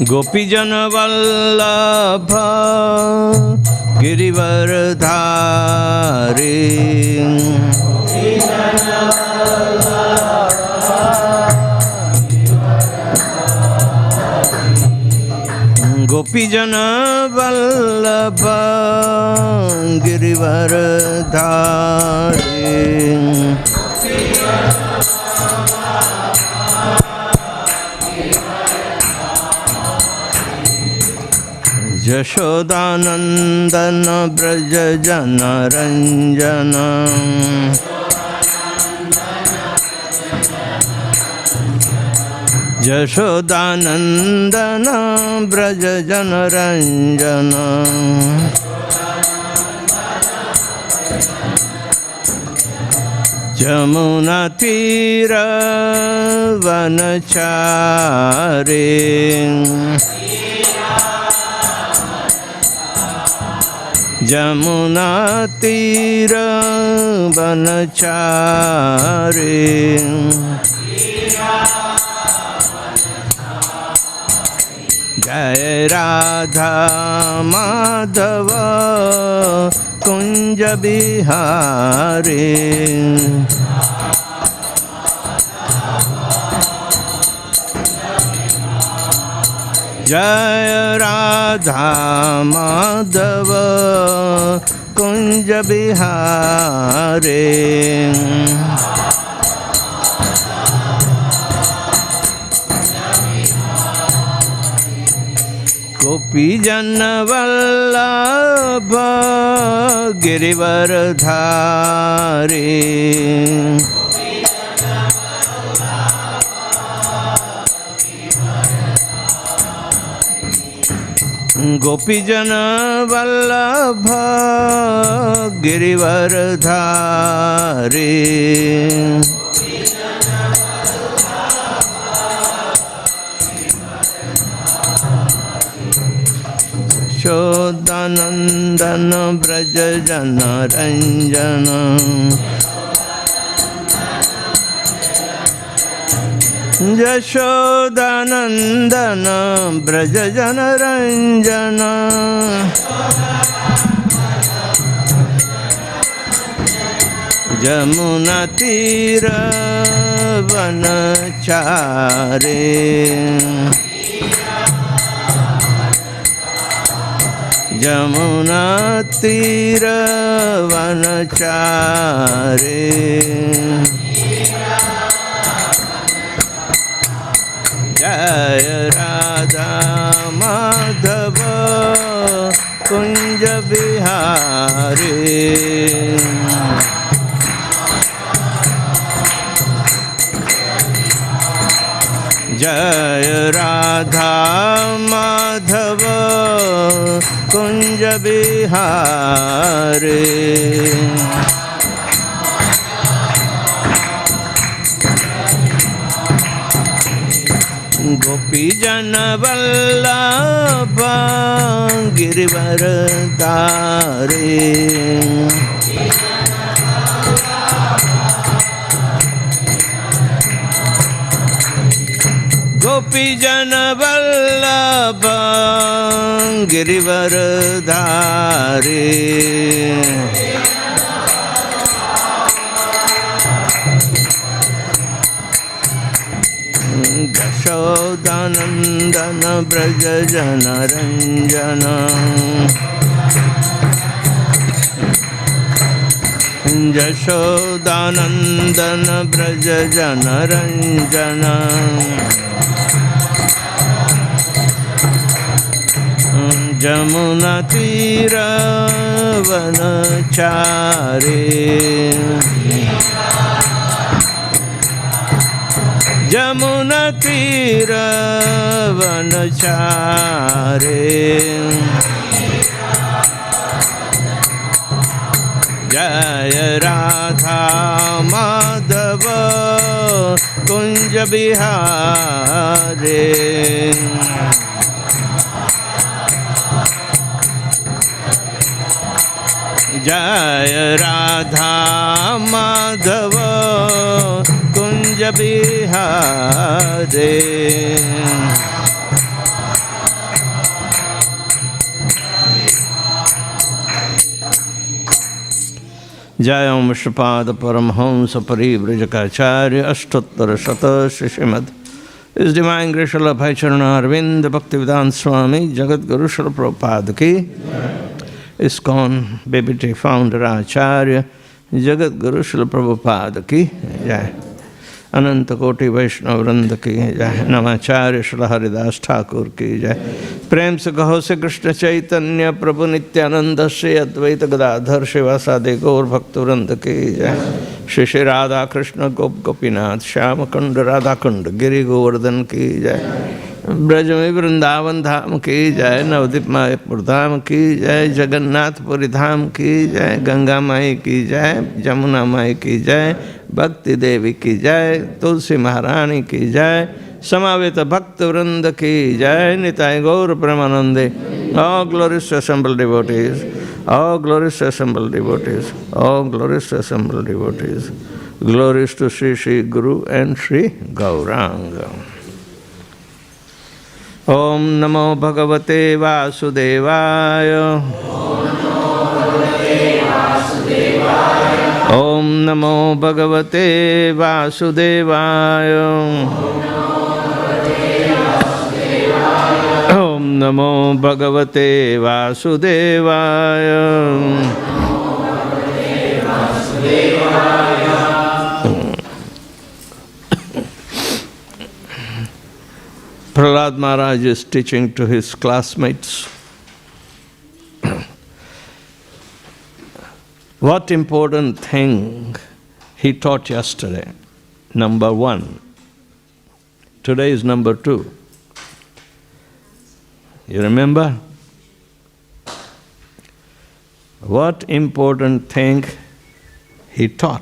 गोपीजन वल्लभ गिरिवरधारी गोपीजन वल्लभ गिरिवरधारी यशोदानंदन ब्रज जन रंजन यशोदानंदन ब्रज जन रंजन जमुना तीर वनचारी जमुना तीर वनचारी जय राधा माधव कुंज बिहारी जय राधा माधव कुंज बिहारी गोपीजन वल्लभ गिरिवरधारी गोपीजन वल्लभ गिरिवरधारी यशोदानंदन ब्रज जन रंजन यशोदानंदन ब्रज जन रंजन जमुना तीर वनचारी जमुना तीर वनचारी जय राधा माधव कुंज बिहारी जय राधा माधव कुंज बिहारी गोपीजन वल्लभ गिरिवरधारी गोपीजन वल्लभ गिरिवरधारी यशोदानंदन ब्रज जन रंजन यशोदानंदन ब्रज जन रंजन जमुना तीर वनचारी जमुना तीर वनचारी जय राधा माधव कुंज बिहारी जय राधा माधव कुंज बिहारी जय ओम श्रीपाद परमहंस परिव्रजकाचार्य अष्टोत्तर शत श्रीमद इस डिवाइन ग्रेस अभय चरण अरविंद भक्तिवेदांत स्वामी जगत गुरु श्री प्रभुपाद की ISKCON बेबीटी फाउंडर आचार्य जगत गुरु श्री प्रभुपाद की जय। अनंत कोटि वैष्णव वृंद की जय। नमाचार्य श्री हरिदास ठाकुर की जय। प्रेम से कहो से कृष्ण चैतन्य प्रभु नित्यानंद श्री अद्वैत गदाधर शिवासादि गौर भक्त वृंद की जय। श्री श्री राधा कृष्ण गोप गोपीनाथ श्याम कुंड राधा कुंड गिरि गोवर्धन की जय। ब्रज में वृंदावन धाम की जय। नवदीप मायापुर धाम की जय। जगन्नाथपुरी धाम की जय। गंगा माई की जय। जमुना माई की जय। भक्ति देवी की जय। तुलसी महारानी की जय। समावेत भक्त वृंद की जय। निताय गौर प्रेमानंदे। All glorious assembled devotees, all glorious assembled devotees, all glorious assembled devotees. Glories to Sri Sri Guru and Sri Gauranga. Om Namo Bhagavate Vasudevaya. Om Namo Bhagavate Vasudevaya. Om Namo Bhagavate Vasudevaya. Prahlad Maharaj is teaching to his classmates. What important thing he taught yesterday? Number 1. Today is number 2. You remember? What important thing he taught?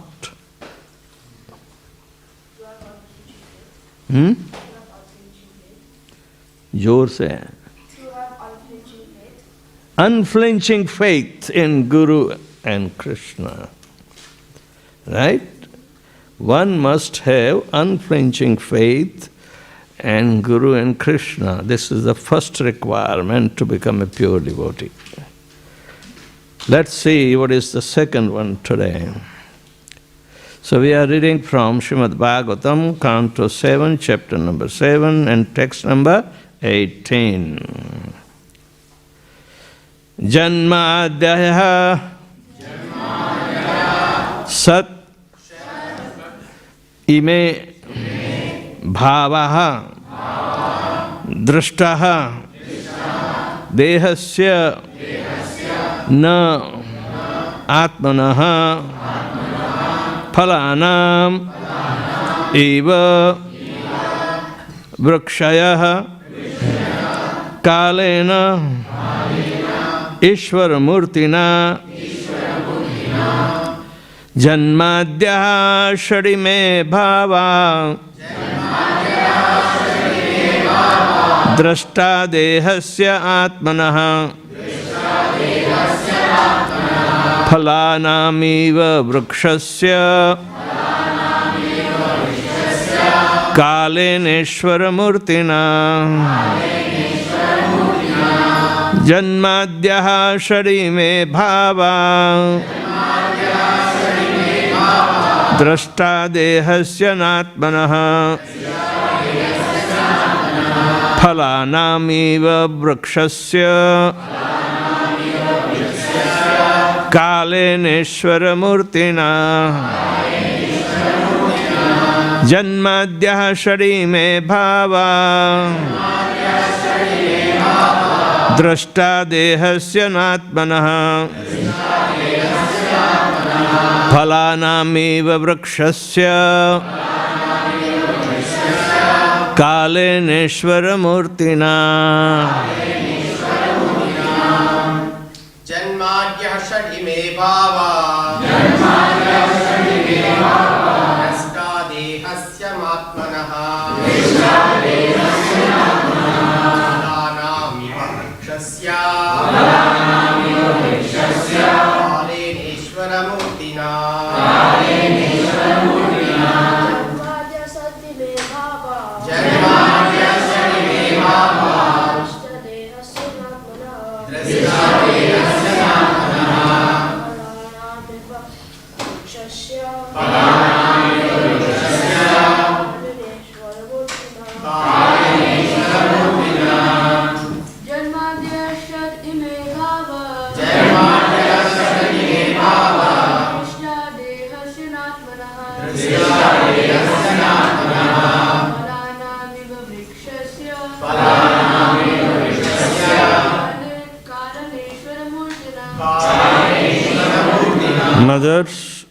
जोर से unflinching faith in Guru and Krishna. Right? One must have unflinching faith in Guru and Krishna. This is the first requirement to become a pure devotee. Let's see what is the second one today. So we are reading from Śrīmad Bhāgavatam, Canto 7, chapter number 7 and text number 18. Janmadhyah sat ime bhavaha drashtaha dehasya na atmanaha phalanam eva vrukshayah kalena ishvaramurtina janmadhyah shadime bhava drashta dehasya atmanah phalanamiva vrukshasya kaleneshvaramurtina janmadhyah shadime bhava drashta dehasya natmanah phalanamiva vrukshasya kaleneshvaramurtina janmadhyah shadime bhava drashta dehasya natmanah phalanamiva vrukshasya kaleneshvaramurtina janmadhyah shadime bhava drashta dehasya atmanah phalanamiva vrukshasya kaleneshvaramurtina janmadhyah shadime bhava drashta dehasya Others?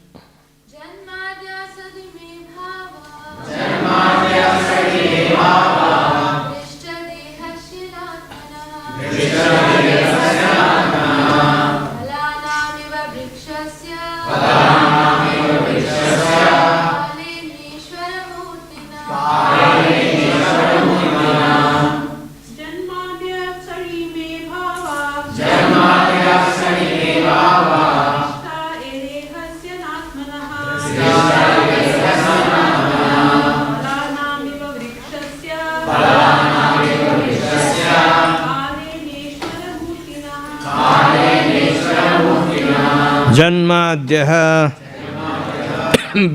Janmadhyah,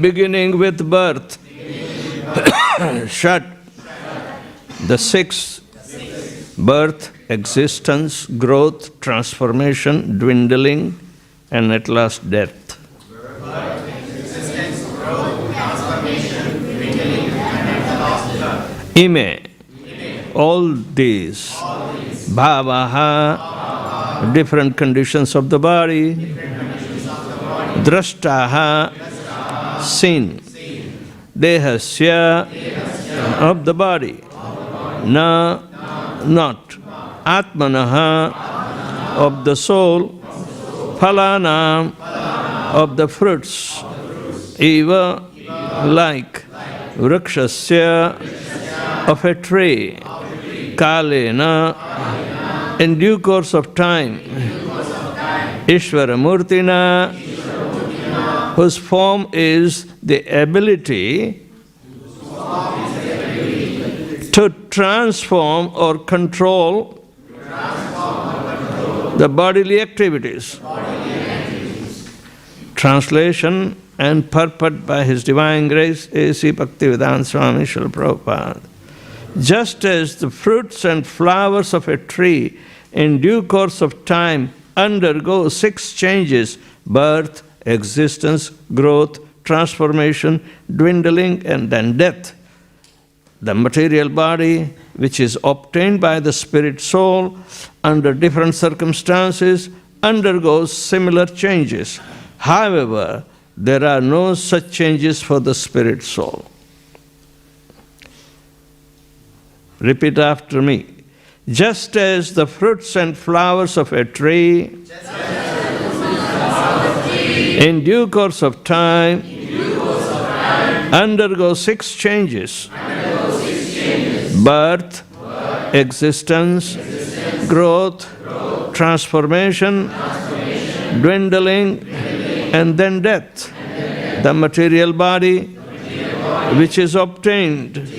beginning with birth. Shat, the six: birth, existence, growth, transformation, dwindling, and at last death. Ime, all these. Bhavaha, different conditions of the body. Drashtaha, seen. Dehasya, of the body. Na, not. Atmanaha, of the soul. Phalana, of the fruits. Eva, like. Vrikshasya, of a tree. Kalena, in due course of time. Ishvaramurtina, whose form is the ability to transform or control the bodily activities. Translation and purport by His Divine Grace A.C. Bhaktivedanta Swami Śrīmad Prabhupada. Just as the fruits and flowers of a tree in due course of time undergo 6 changes: birth, existence, growth, transformation, dwindling, and then death. The material body, which is obtained by the spirit soul under different circumstances, undergoes similar changes. However, there are no such changes for the spirit soul. Repeat after me. Just as the fruits and flowers of a tree in due course of time undergo 6 changes: birth, existence, growth, transformation, dwindling, and then death. The material body, which is obtained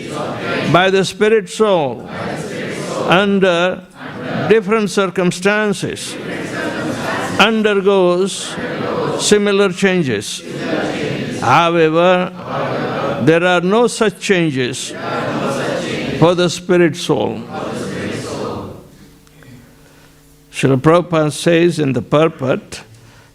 by the spirit soul under different circumstances, undergoes similar changes. However, there are no such changes for the spirit soul. Srila Prabhupada says in the purport,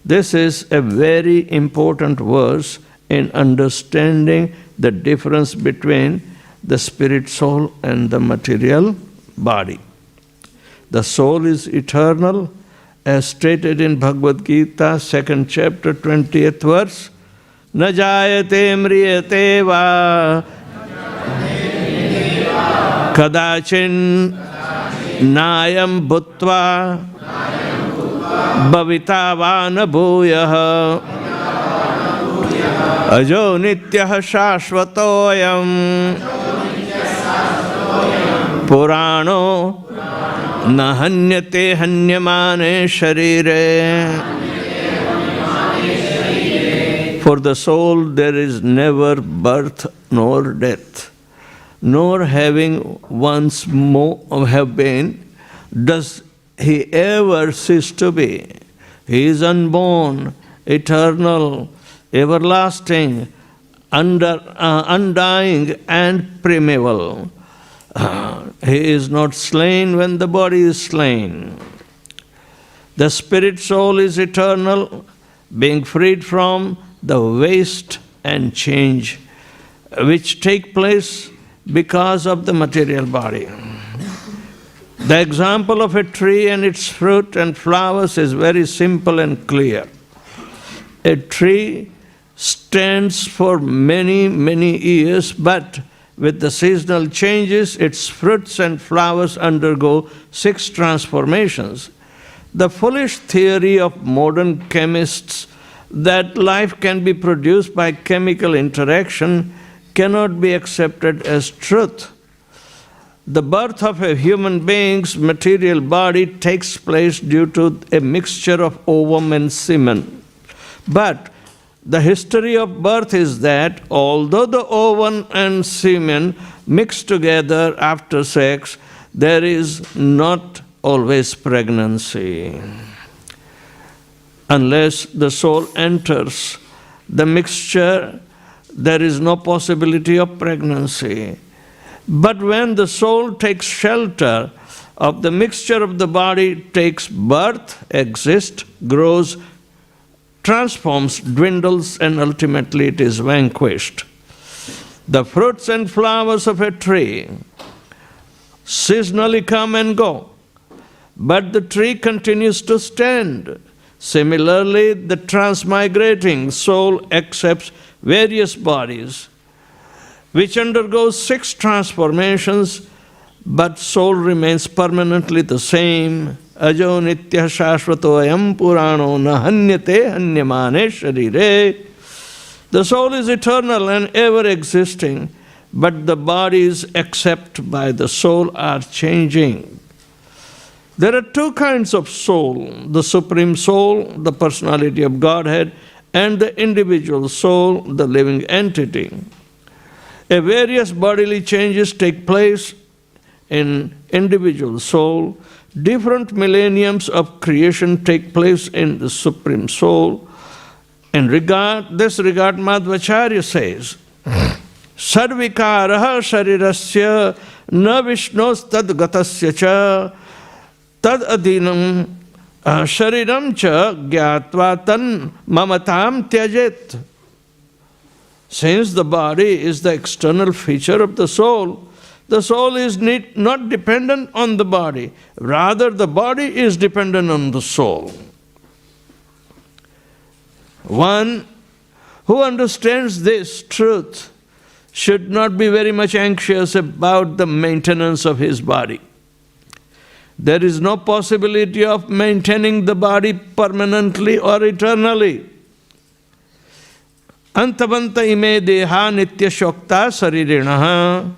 this is a very important verse in understanding the difference between the spirit soul and the material body. The soul is eternal, as stated in Bhagavad Gita, 2nd chapter, 20th verse. Na jayate mriyate va kadachin nayam bhutva bhavita va na bhuyah ajo nityah shashvatoyam purano na hanyate hanyamane sharire. For the soul there is never birth nor death, nor having once more have been, does he ever cease to be. He is unborn, eternal, everlasting, undying and primeval. He is not slain when the body is slain. The spirit soul is eternal, being freed from the waste and change which take place because of the material body. The example of a tree and its fruit and flowers is very simple and clear. A tree stands for many, many years, but with the seasonal changes, its fruits and flowers undergo 6 transformations. The foolish theory of modern chemists that life can be produced by chemical interaction cannot be accepted as truth. The birth of a human being's material body takes place due to a mixture of ovum and semen. But the history of birth is that although the ovum and semen mix together after sex, there is not always pregnancy. Unless the soul enters the mixture, there is no possibility of pregnancy. But when the soul takes shelter of the mixture of the body, takes birth, exists, grows, transforms, dwindles, and ultimately it is vanquished. The fruits and flowers of a tree seasonally come and go, but the tree continues to stand. Similarly, the transmigrating soul accepts various bodies, which undergoes 6 transformations, but soul remains permanently the same. Ajo nitya shashvato ayam purano na hanyate hanyamane sharire. The soul is eternal and ever existing, but the bodies accepted by the soul are changing. There are 2 kinds of soul: the Supreme Soul, the personality of Godhead, and the individual soul, the living entity. Various bodily changes take place in individual soul. Different millenniums of creation take place in the Supreme Soul. In this regard, Madhvacharya says, Sarvikaraha sharirasya na vishnos tad gatasya cha tad adinam shariram cha gyatva tan mamatam tyajet. Since the body is the external feature of the soul is not dependent on the body. Rather, the body is dependent on the soul. One who understands this truth should not be very much anxious about the maintenance of his body. There is no possibility of maintaining the body permanently or eternally. Antavanta ime deha nitya shokta saririnaha.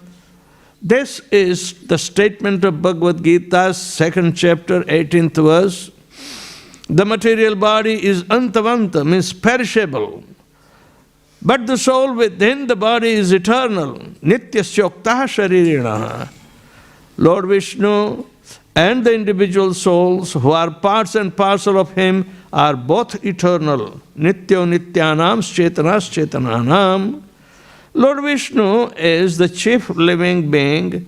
This is the statement of Bhagavad Gita's 2nd chapter, 18th verse. The material body is antavanta, means perishable. But the soul within the body is eternal. Nitya shokta sharirinaha. Lord Vishnu and the individual souls who are parts and parcel of him are both eternal. Nityo nityanam chetanas chetananam. Lord Vishnu is the chief living being,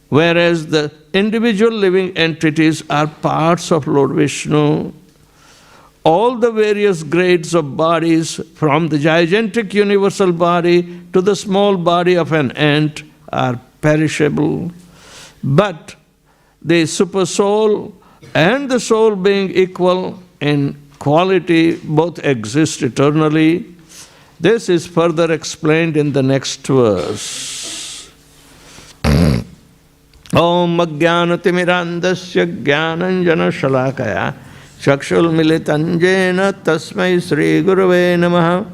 whereas the individual living entities are parts of Lord Vishnu. All the various grades of bodies, from the gigantic universal body to the small body of an ant, are perishable. But the super soul and the soul being equal in quality both exist eternally. This is further explained in the next verse. Om Ajnanatirmirandasya Jnananjana Shalakaya Chakshul Militanjena Tasmai Sri Gurave Namaha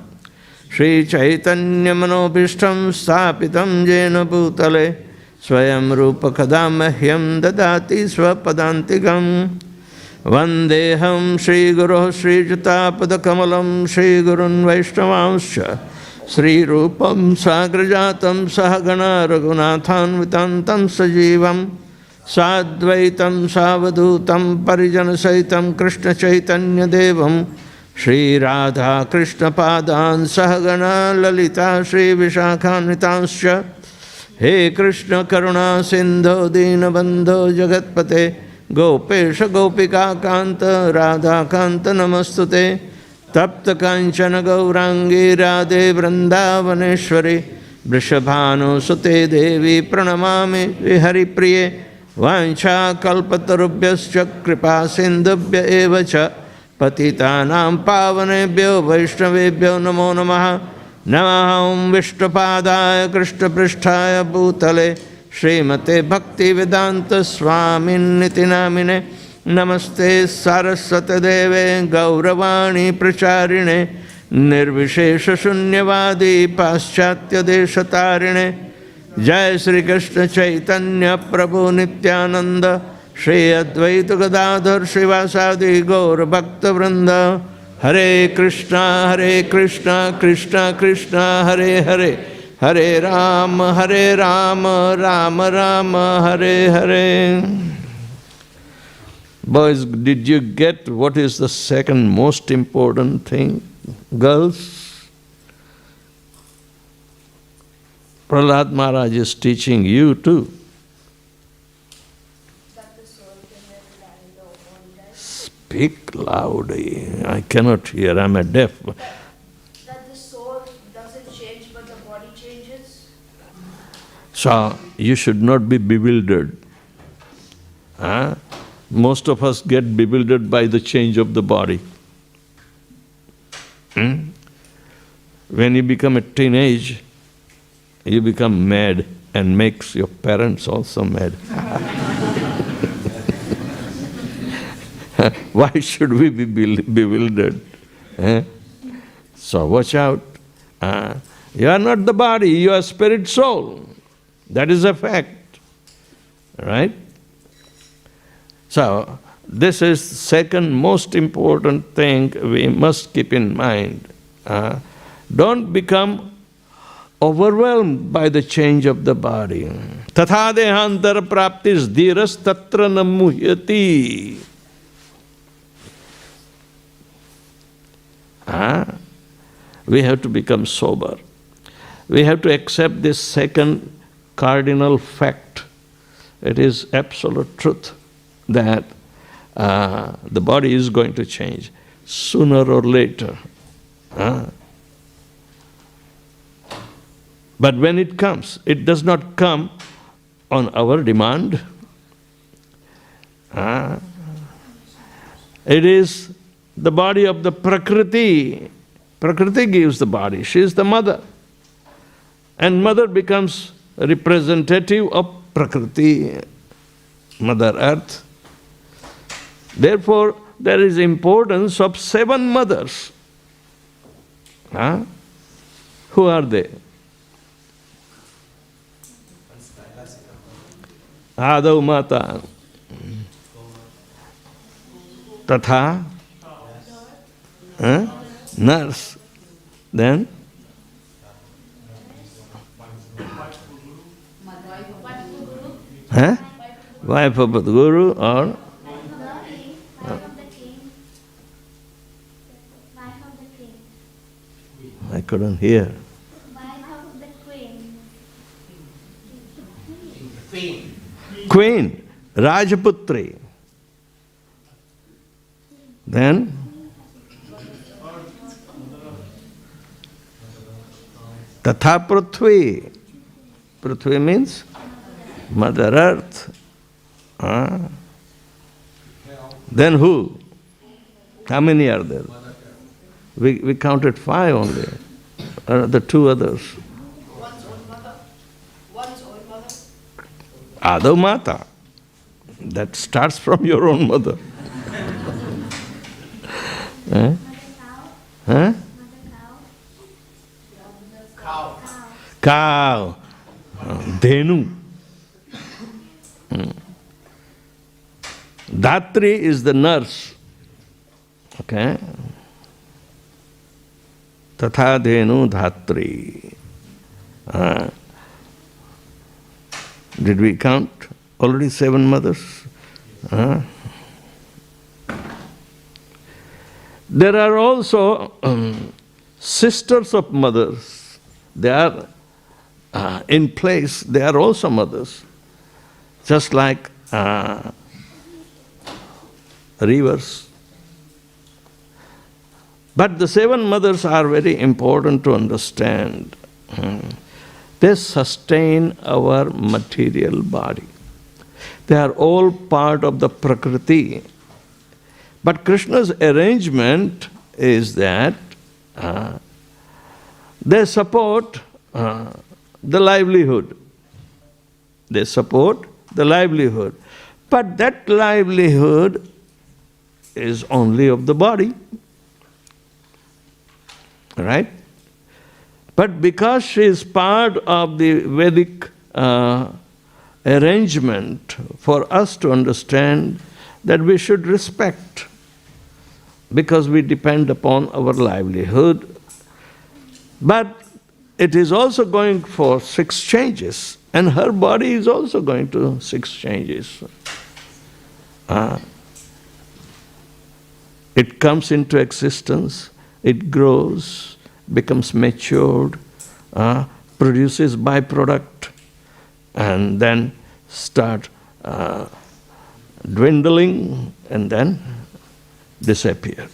Sri Chaitanya Manobhishtam Sthapitam Jena Bhutale Swayam Rupa Kadamahyam Dadati Swapadantigam Vandeham Shri Guru Shri Jatapada Kamalam Shri Gurun Vaishnavanscha Sri Rupam Sagrajatam Sahagana Raghunathan Vitantam Sajivam Sadvaitam Savadutam Parijana Saitam Krishna Chaitanya Devam Shri Radha Krishna Padan Sahagana Lalita Shri Vishakhanvitanscha He Krishna Karuna Sindho Dinabandho Jagatpate Gopesha Gopika Kanta Radha Kanta Namastute Tapta Kanchana Gaurangi Radhe Vrindavaneshwari Vrishabhanu Sute Devi Pranamami Vihari Priye Vancha Kalpatarubhyascha Kripa Sindhubhya Evacha Patitanam pavanebhyo vaishnavebhyo namo namaha. Namaham Vishnupadaya Krishna Pristhaya Bhutale Śrīmate Bhaktivedanta Swami Niti Namine Namaste Saraswate Deve Gauravani Pracharine Nirvishesha Shunyavadi Paschatya Deshatarine Jai Sri Krishna Chaitanya Prabhu Nityananda Shri Advaita Gadadhar Srivasadi Gaur Bhakta Vrinda Hare Krishna Krishna Krishna Hare Hare Hare Rama Rama Rama Hare Hare. Boys, did you get what is the second most important thing? Girls, Prahlad Maharaj is teaching you too. Speak loudly. I cannot hear. I'm a deaf. That the soul doesn't change, but the body changes. So you should not be bewildered. Huh? Most of us get bewildered by the change of the body. When you become a teenage, you become mad and makes your parents also mad. Why should we be bewildered? So watch out. You are not the body, you are spirit soul. That is a fact. Right? So this is the second most important thing we must keep in mind. Don't become overwhelmed by the change of the body. Tatha dehantara praptis dhiras tatra namuhyati. We have to become sober. We have to accept this second cardinal fact. It is absolute truth that the body is going to change sooner or later. But when it comes, it does not come on our demand. It is the body of the Prakriti. Prakriti gives the body. She is the mother. And mother becomes representative of Prakriti, Mother Earth. Therefore, there is importance of 7 mothers. Who are they? Adau Mata. Tatha. Nurse. Then? Wife of the Guru or? I couldn't hear. Queen, Rajaputri. Then? Tatha Prithvi. Prithvi means Mother Earth. Then who? How many are there? We counted 5 only. The 2 others. One's own mother. One's own mother. Adau Mata. That starts from your own mother. Cow. Dhenu. Dhatri is the nurse. Okay? Tatha dhenu dhatri. Did we count already 7 mothers? There are also sisters of mothers. They are in place, they are also mothers. Just like rivers. But the 7 mothers are very important to understand. They sustain our material body. They are all part of the Prakriti. But Krishna's arrangement is that they support the livelihood. They support the livelihood. But that livelihood is only of the body. Right? But because she is part of the Vedic arrangement, for us to understand that we should respect, because we depend upon our livelihood. But it is also going for 6 changes, and her body is also going to 6 changes. It comes into existence, it grows, becomes matured, produces byproduct, and then start dwindling, and then disappear.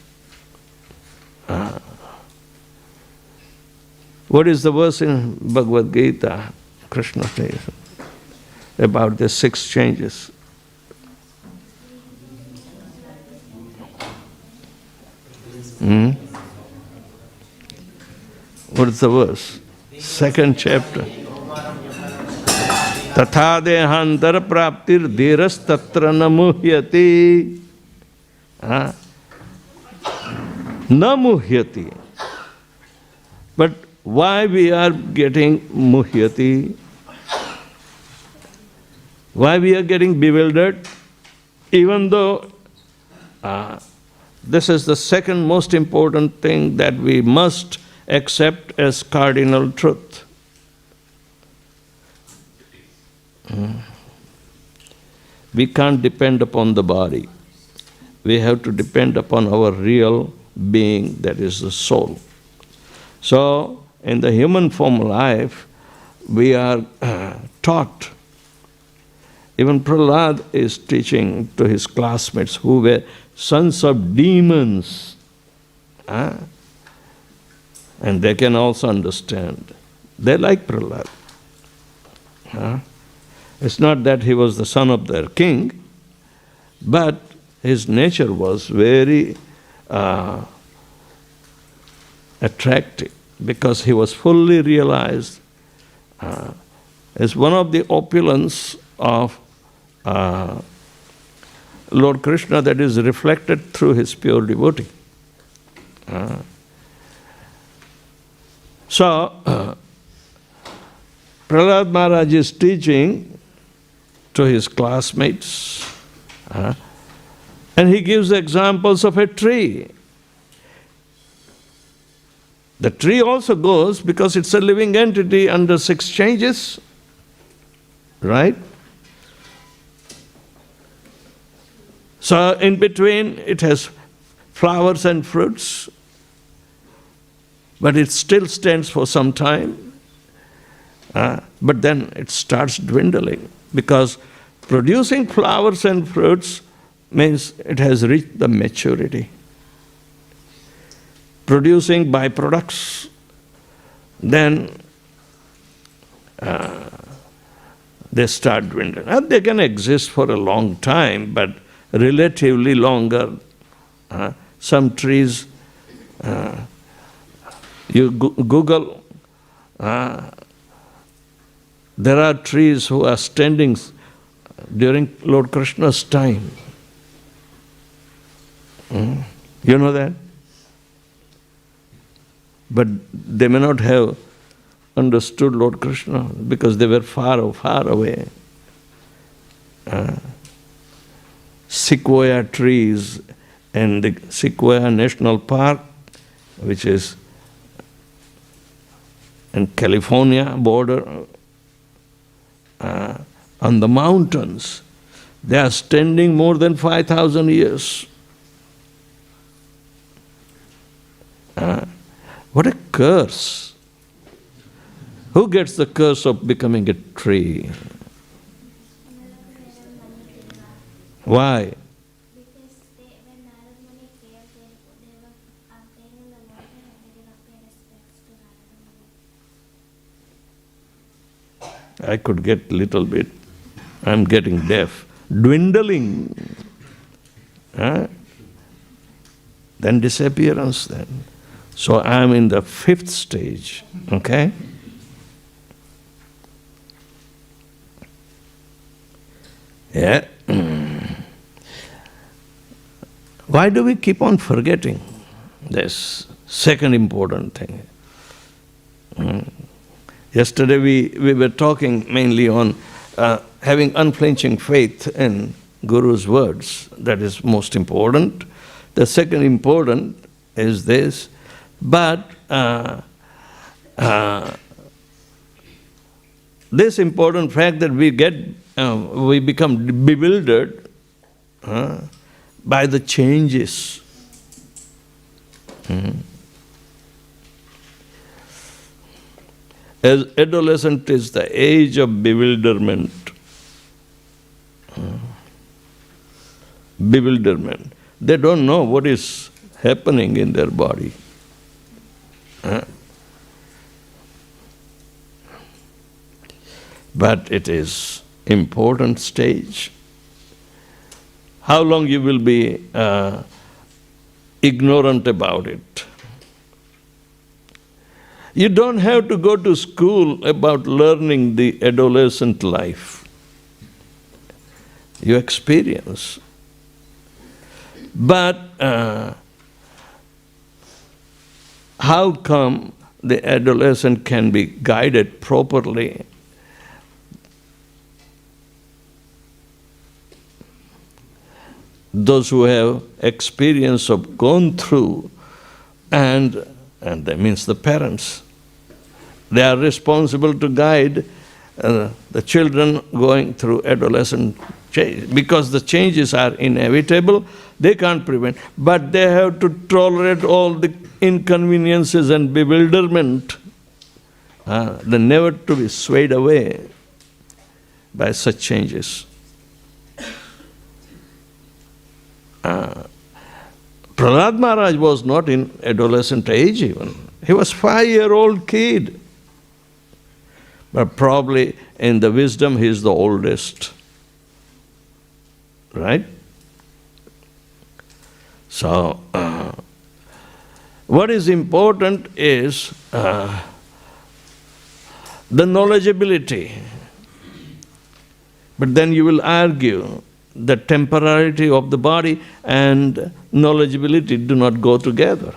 What is the verse in Bhagavad Gita? Krishna says about the 6 changes. What is the verse? 2nd chapter. Tatha dehantara praptir dhiras tatra namuhyati. Namuhyati. But why we are getting muhyati? Why we are getting bewildered? Even though this is the second most important thing that we must accept as cardinal truth. We can't depend upon the body. We have to depend upon our real being, that is the soul. So, in the human form life, we are taught. Even Prahlad is teaching to his classmates who were sons of demons. And they can also understand. They like Prahlad. It's not that he was the son of their king, but his nature was very attractive because he was fully realized. It's one of the opulence of Lord Krishna that is reflected through his pure devotee. So, Prahlad Maharaj is teaching to his classmates, and he gives examples of a tree. The tree also goes because it's a living entity under 6 changes, right? So in between it has flowers and fruits, but it still stands for some time. But then it starts dwindling because producing flowers and fruits means it has reached the maturity. Producing byproducts, then they start dwindling. And they can exist for a long time, but relatively longer. Some trees, you Google, there are trees who are standing during Lord Krishna's time. You know that? But they may not have understood Lord Krishna because they were far away. Sequoia trees and the Sequoia National Park, which is in California border, on the mountains, they are standing more than 5,000 years. What a curse! Who gets the curse of becoming a tree? Why? Because when Narad Muni came, they were playing in the water and they did not pay respects to Narad Muni. I could get little bit. I'm getting deaf. Dwindling. then disappearance then. So I am in the 5th stage, okay? Yeah. Why do we keep on forgetting this second important thing? Yesterday we were talking mainly on having unflinching faith in Guru's words. That is most important. The second important is this. But this important fact that we become bewildered by the changes. As adolescent is the age of bewilderment. Bewilderment. They don't know what is happening in their body. But it is important stage. How long you will be ignorant about it? You don't have to go to school about learning the adolescent life. You experience. But how come the adolescent can be guided properly? Those who have experience of gone through, and that means the parents. They are responsible to guide the children going through adolescent change. Because the changes are inevitable, they can't prevent. But they have to tolerate all the inconveniences and bewilderment. They're never to be swayed away by such changes. Prahlad Maharaj was not in adolescent age even. He was 5-year-old kid. But probably in the wisdom he is the oldest. Right? So, what is important is the knowledgeability. But then you will argue the temporality of the body and knowledgeability do not go together.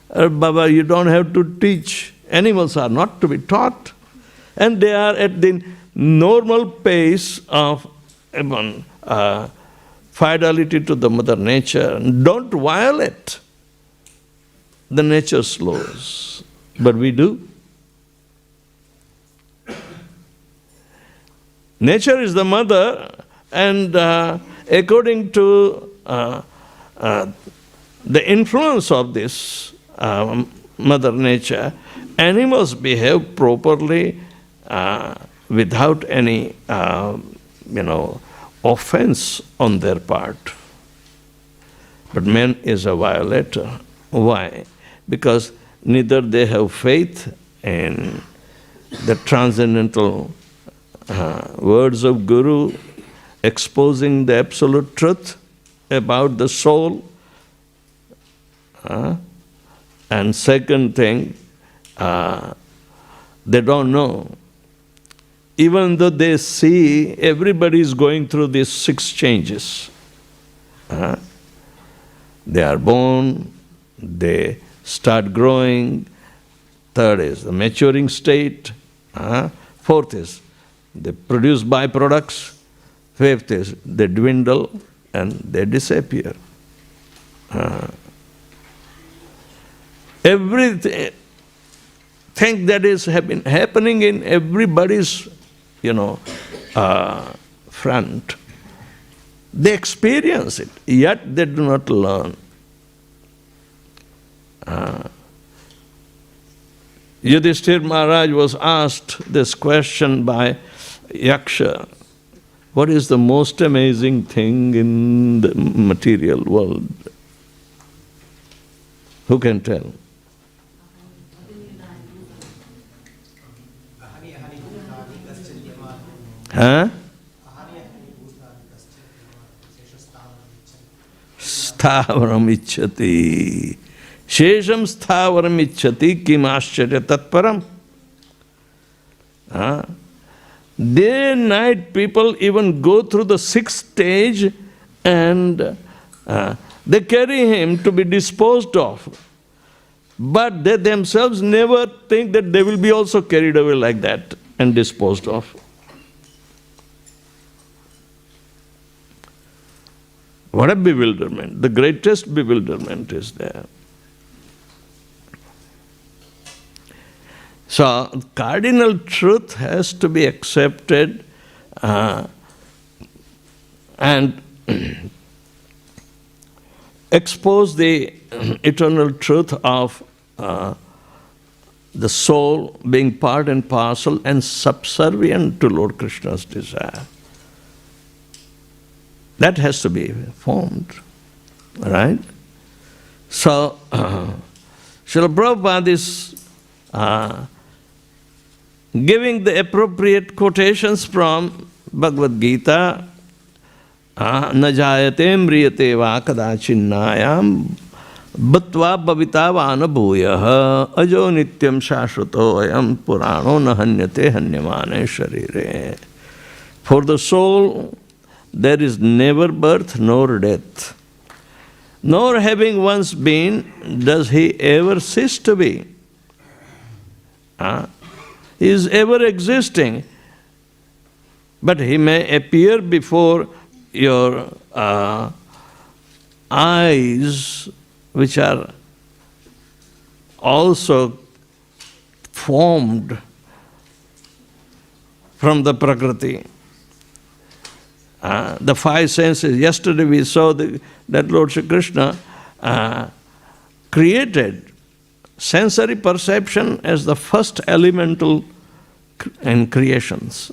Baba, you don't have to teach. Animals are not to be taught. And they are at the normal pace of fidelity to the Mother Nature. Don't violate the nature's laws. But we do. Nature is the mother, and according to the influence of this Mother Nature, animals behave properly without any, offense on their part. But man is a violator. Why? Because neither they have faith in the transcendental words of Guru exposing the absolute truth about the soul. And second thing, they don't know. Even though they see everybody is going through these 6 changes. They are born, they start growing. Third is the maturing state. Fourth is they produce byproducts. Fifth is they dwindle and they disappear. Everything that is happening in everybody's, front, they experience it, yet they do not learn. Yudhishthira Maharaj was asked this question by Yaksha. What is the most amazing thing in the material world? Who can tell? Sthavaram ichchati. Shesham sthavaram ichchati kim ascharya tatparam. Day and night people even go through the sixth stage and they carry him to be disposed of. But they themselves never think that they will be also carried away like that and disposed of. What a bewilderment. The greatest bewilderment is there. So, cardinal truth has to be accepted and expose the eternal truth of the soul being part and parcel and subservient to Lord Krishna's desire. That has to be formed, right? So, Srila Prabhupada is giving the appropriate quotations from Bhagavad Gita, न जायते म्रियते वा कदाचिन्नायाम बत्वा भविता वा न भूयः अजो नित्यं शाश्वतो अयं पुराणो न हन्यते हन्यमाने शरीरे. For the soul, there is never birth nor death. Nor having once been, does he ever cease to be. He is ever existing, but he may appear before your eyes, which are also formed from the Prakriti. The five senses. Yesterday we saw that Lord Shri Krishna created sensory perception as the first elemental in creations.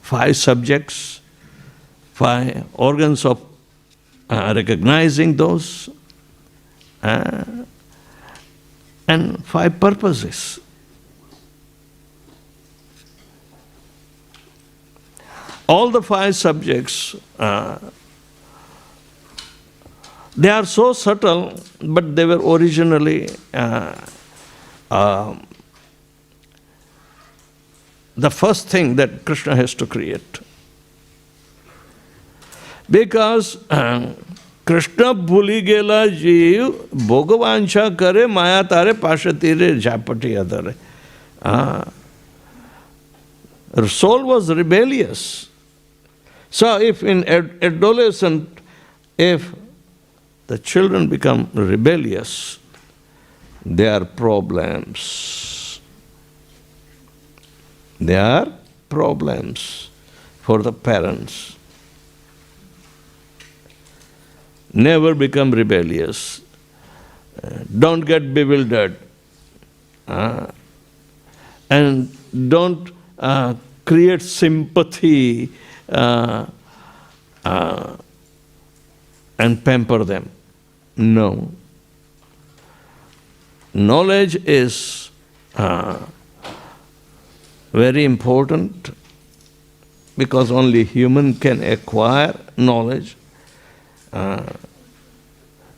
Five subjects, five organs of recognizing those, and five purposes. All the five subjects, they are so subtle, but they were originally the first thing that Krishna has to create. Because Krishna bhuli gela jeev bhogavansha kare maya tare pashatire japati adare. The soul was rebellious. So if in adolescent, if the children become rebellious, there are problems. There are problems for the parents. Never become rebellious. Don't get bewildered. And don't create sympathy and pamper them. No. Knowledge is very important because only human can acquire knowledge.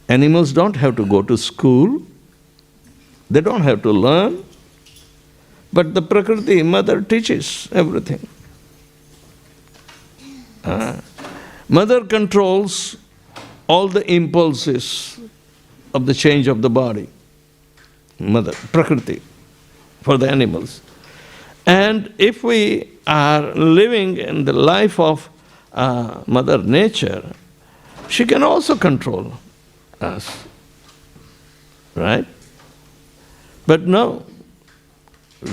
Animals don't have to go to school. They don't have to learn. But the Prakriti, mother, teaches everything. Mother controls all the impulses of the change of the body. Mother, Prakriti, for the animals. And if we are living in the life of Mother Nature, she can also control us. Right? But no,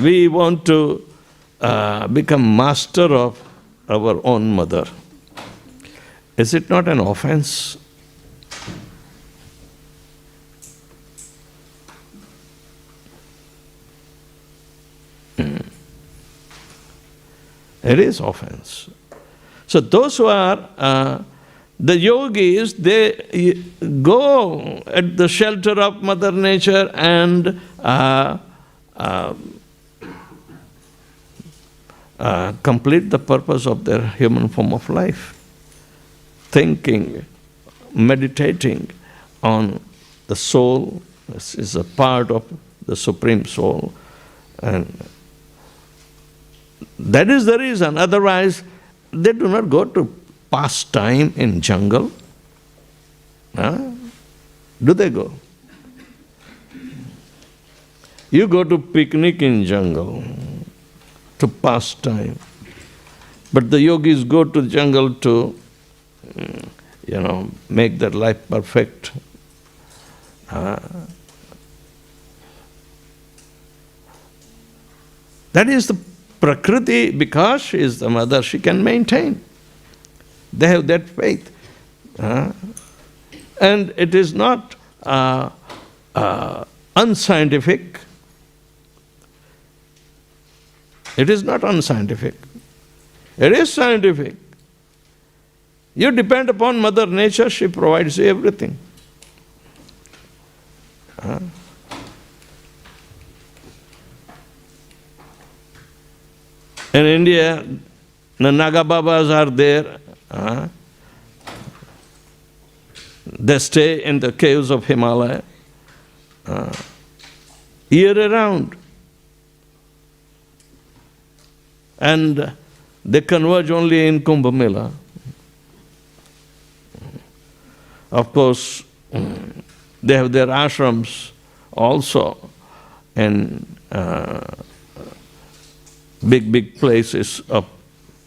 we want to become master of our own mother. Is it not an offense? It is offense. So those who are the yogis, they go at the shelter of Mother Nature and complete the purpose of their human form of life. Thinking, meditating on the soul. This is a part of the Supreme Soul. And that is the reason. Otherwise, they do not go to pass time in jungle. Huh? Do they go? You go to picnic in jungle to pass time. But the yogis go to jungle to, make their life perfect. That is the Prakriti, because she is the mother, she can maintain. They have that faith. And it is not unscientific. It is not unscientific. It is scientific. You depend upon Mother Nature, she provides you everything. In India, the Naga Babas are there. They stay in the caves of Himalaya year round. And they converge only in Kumbh Mela. Of course, they have their ashrams also in big places of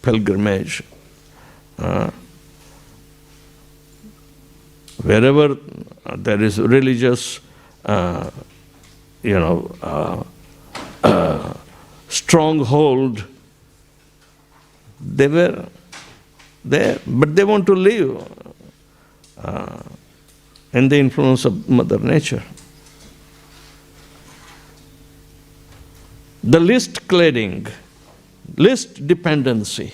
pilgrimage. Wherever there is religious, stronghold, they were there, but they want to live in the influence of Mother Nature. The least cladding, least dependency,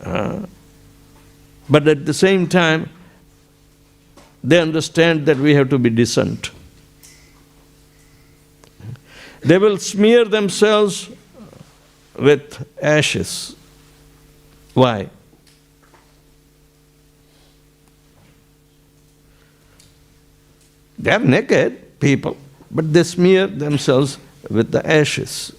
but at the same time, they understand that we have to be decent. They will smear themselves with ashes. Why? They are naked people, but they smear themselves with the ashes.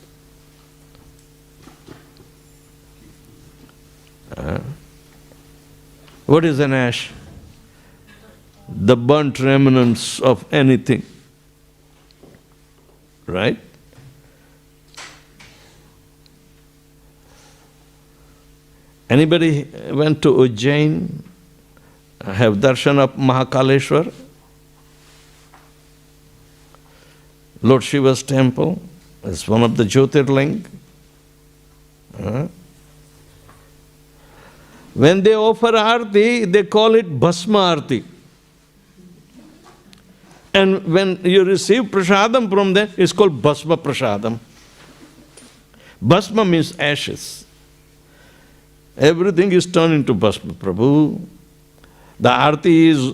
What is an ash? The burnt remnants of anything. Right? Anybody went to Ujjain, have darshan of Mahakaleshwar? Lord Shiva's temple is one of the Jyotirling. When they offer arti, they call it Bhasma Arti. And when you receive prasadam from them, it's called Bhasma Prasadam. Bhasma means ashes. Everything is turned into Bhasma, Prabhu. The arti is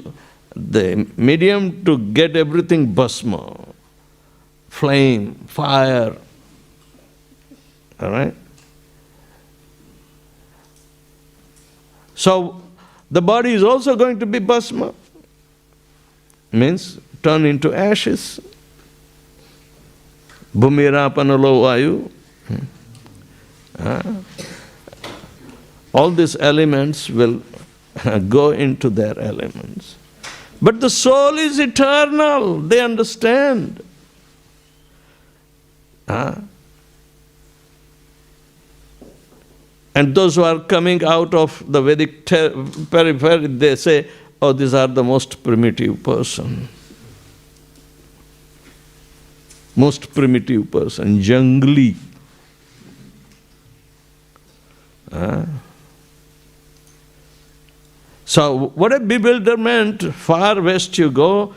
the medium to get everything Bhasma. Flame, fire. All right? So, the body is also going to be Bhasma. Means turn into ashes. Bhumirāpanalo vayu. All these elements will go into their elements. But the soul is eternal. They understand. And those who are coming out of the Vedic periphery, they say, oh, these are the most primitive person. Most primitive person, jungli. So, what a bewilderment, far west you go,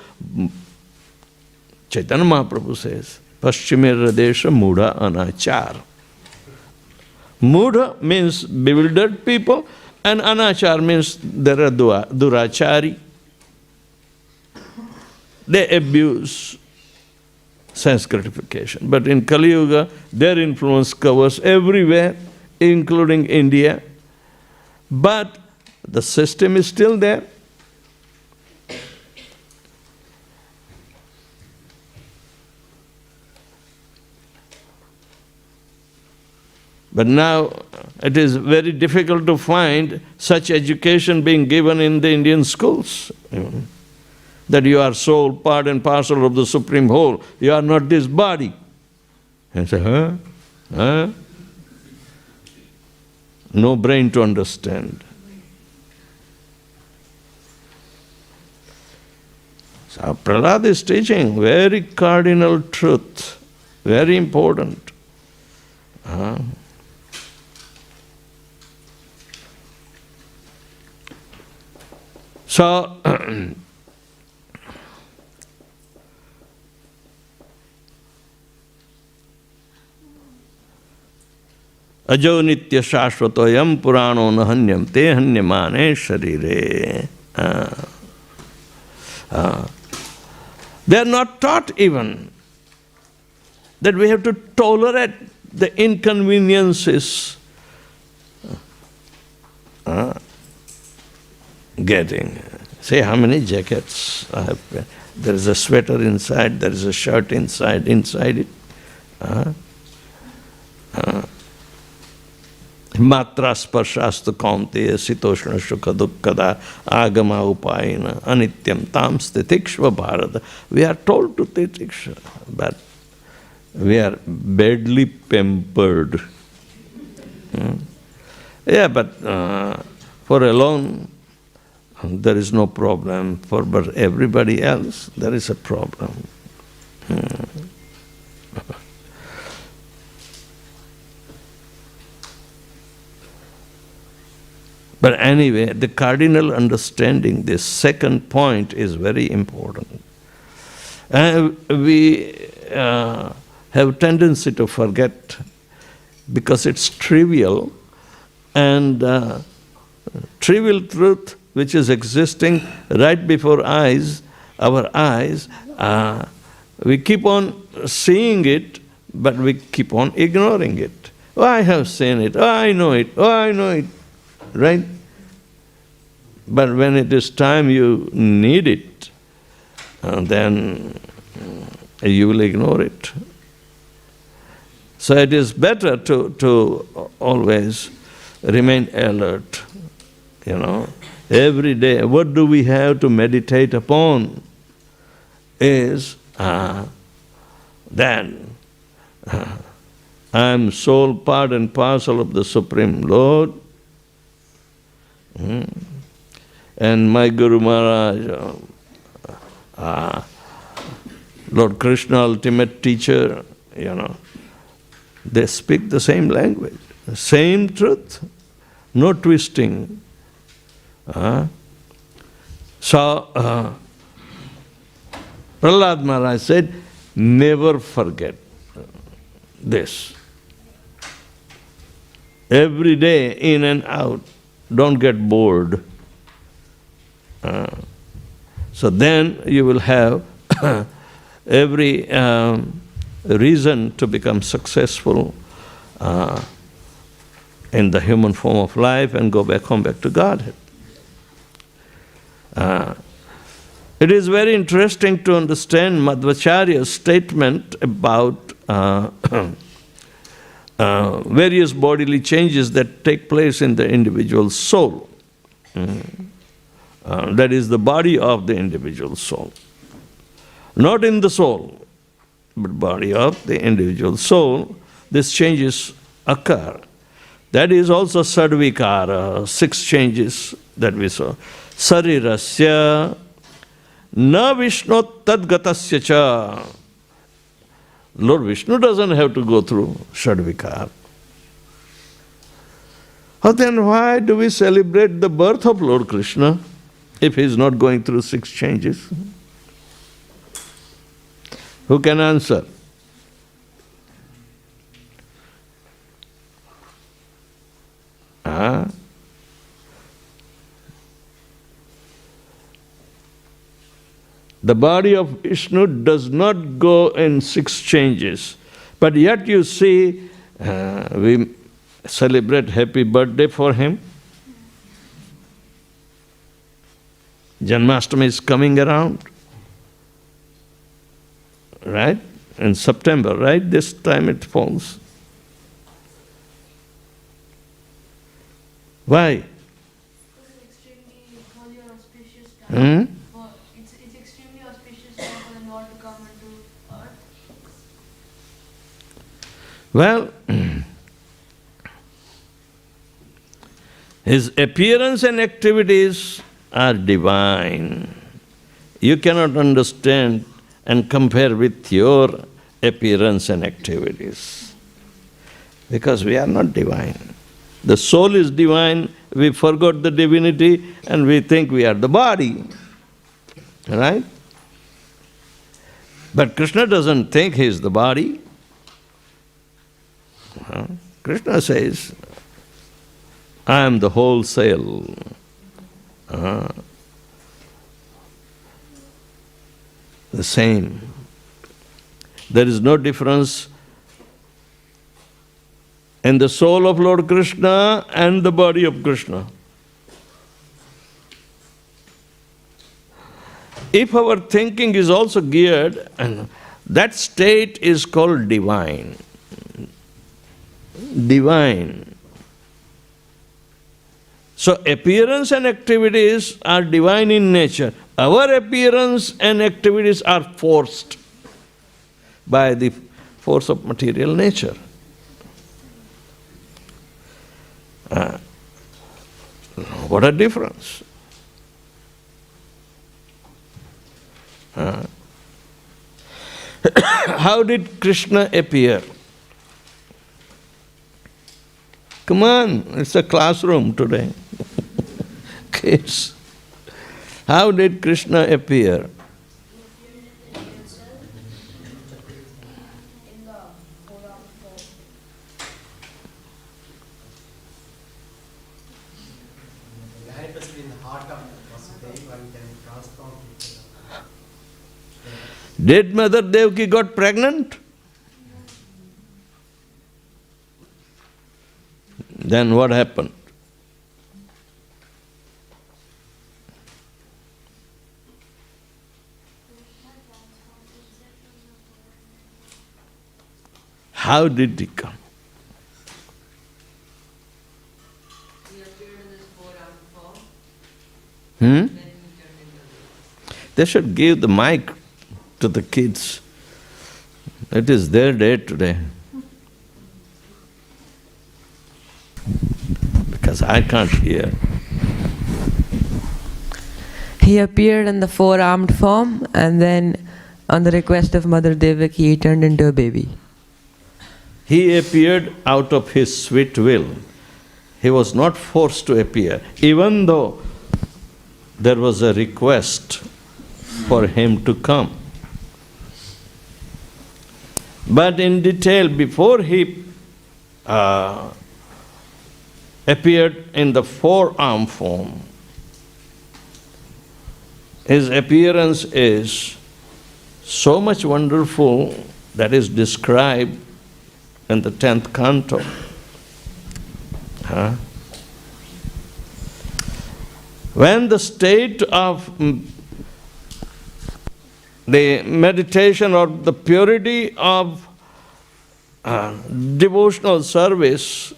Chaitanya Mahaprabhu says, Paschimir Radesha Mudha Anachar. Mudha means bewildered people, and Anachar means they are durachari. They abuse sense gratification. But in Kali Yuga, their influence covers everywhere, including India. But the system is still there. But now it is very difficult to find such education being given in the Indian schools. That you are soul, part and parcel of the Supreme Whole. You are not this body. And say, huh? Huh? No brain to understand. So Prahlad is teaching very cardinal truth, very important. So, Ajo nitya shashvatoyam purano nahanyam te hanyamane sharire. They are not taught even that we have to tolerate the inconveniences getting. Say how many jackets I have. There is a sweater inside, there is a shirt inside it. Matra sparshastu kaunteya sitoshna sukha dukkada agama upayana anityam tam stitikshva bharata. We are told to titiksha, but we are badly pampered. Yeah, but for alone there is no problem. But everybody else there is a problem. But anyway, the cardinal understanding, this second point is very important. We have tendency to forget because it's trivial, and trivial truth which is existing right before our eyes, we keep on seeing it, but we keep on ignoring it. Oh, I have seen it. Oh, I know it. Oh, I know it. Right? But when it is time you need it, then you will ignore it. So it is better to always remain alert. Every day, what do we have to meditate upon is that I am soul, part and parcel of the Supreme Lord. And my Guru Maharaj, Lord Krishna, ultimate teacher, they speak the same language, the same truth, no twisting. So, Prahlad Maharaj said, never forget this. Every day, in and out, don't get bored. So then you will have every reason to become successful in the human form of life and go back home, back to Godhead. It is very interesting to understand Madhvacharya's statement about various bodily changes that take place in the individual soul. That is the body of the individual soul. Not in the soul, but body of the individual soul, these changes occur. That is also sadvikara, 6 changes that we saw. Sarirasya, na Vishnu tadgatasya cha. Lord Vishnu doesn't have to go through sadvikara. Then why do we celebrate the birth of Lord Krishna if he is not going through 6 changes? Who can answer? The body of Vishnu does not go in 6 changes, but yet you see we celebrate happy birthday for him. Janmashtami is coming around, right? In September, right? This time it falls. Why? It's extremely holy or auspicious time. Hmm? It's extremely auspicious time for the Lord to come into earth. Well, his appearance and activities are divine. You cannot understand and compare with your appearance and activities, because we are not divine. The soul is divine, we forgot the divinity and we think we are the body. Right? But Krishna doesn't think he is the body. Krishna says, I am the whole cell. The same. There is no difference in the soul of Lord Krishna and the body of Krishna. If our thinking is also geared, and that state is called divine. Divine. So appearance and activities are divine in nature. Our appearance and activities are forced by the force of material nature. What a difference. How did Krishna appear? Come on, it's a classroom today. Kids. How did Krishna appear? Manifested in the heart of Vasudeva and then transformed into the... Did Mother Devaki got pregnant? Then what happened? How did he come? He appeared in this four-armed form. Hmm? Then he turned into They should give the mic to the kids. It is their day today. Because I can't hear. He appeared in the four-armed form, and then on the request of Mother Devaki, he turned into a baby. He appeared out of his sweet will. He was not forced to appear, even though there was a request for him to come. But in detail, before he appeared in the four-arm form, his appearance is so much wonderful that is described in the 10th canto. When the state of the meditation or the purity of devotional service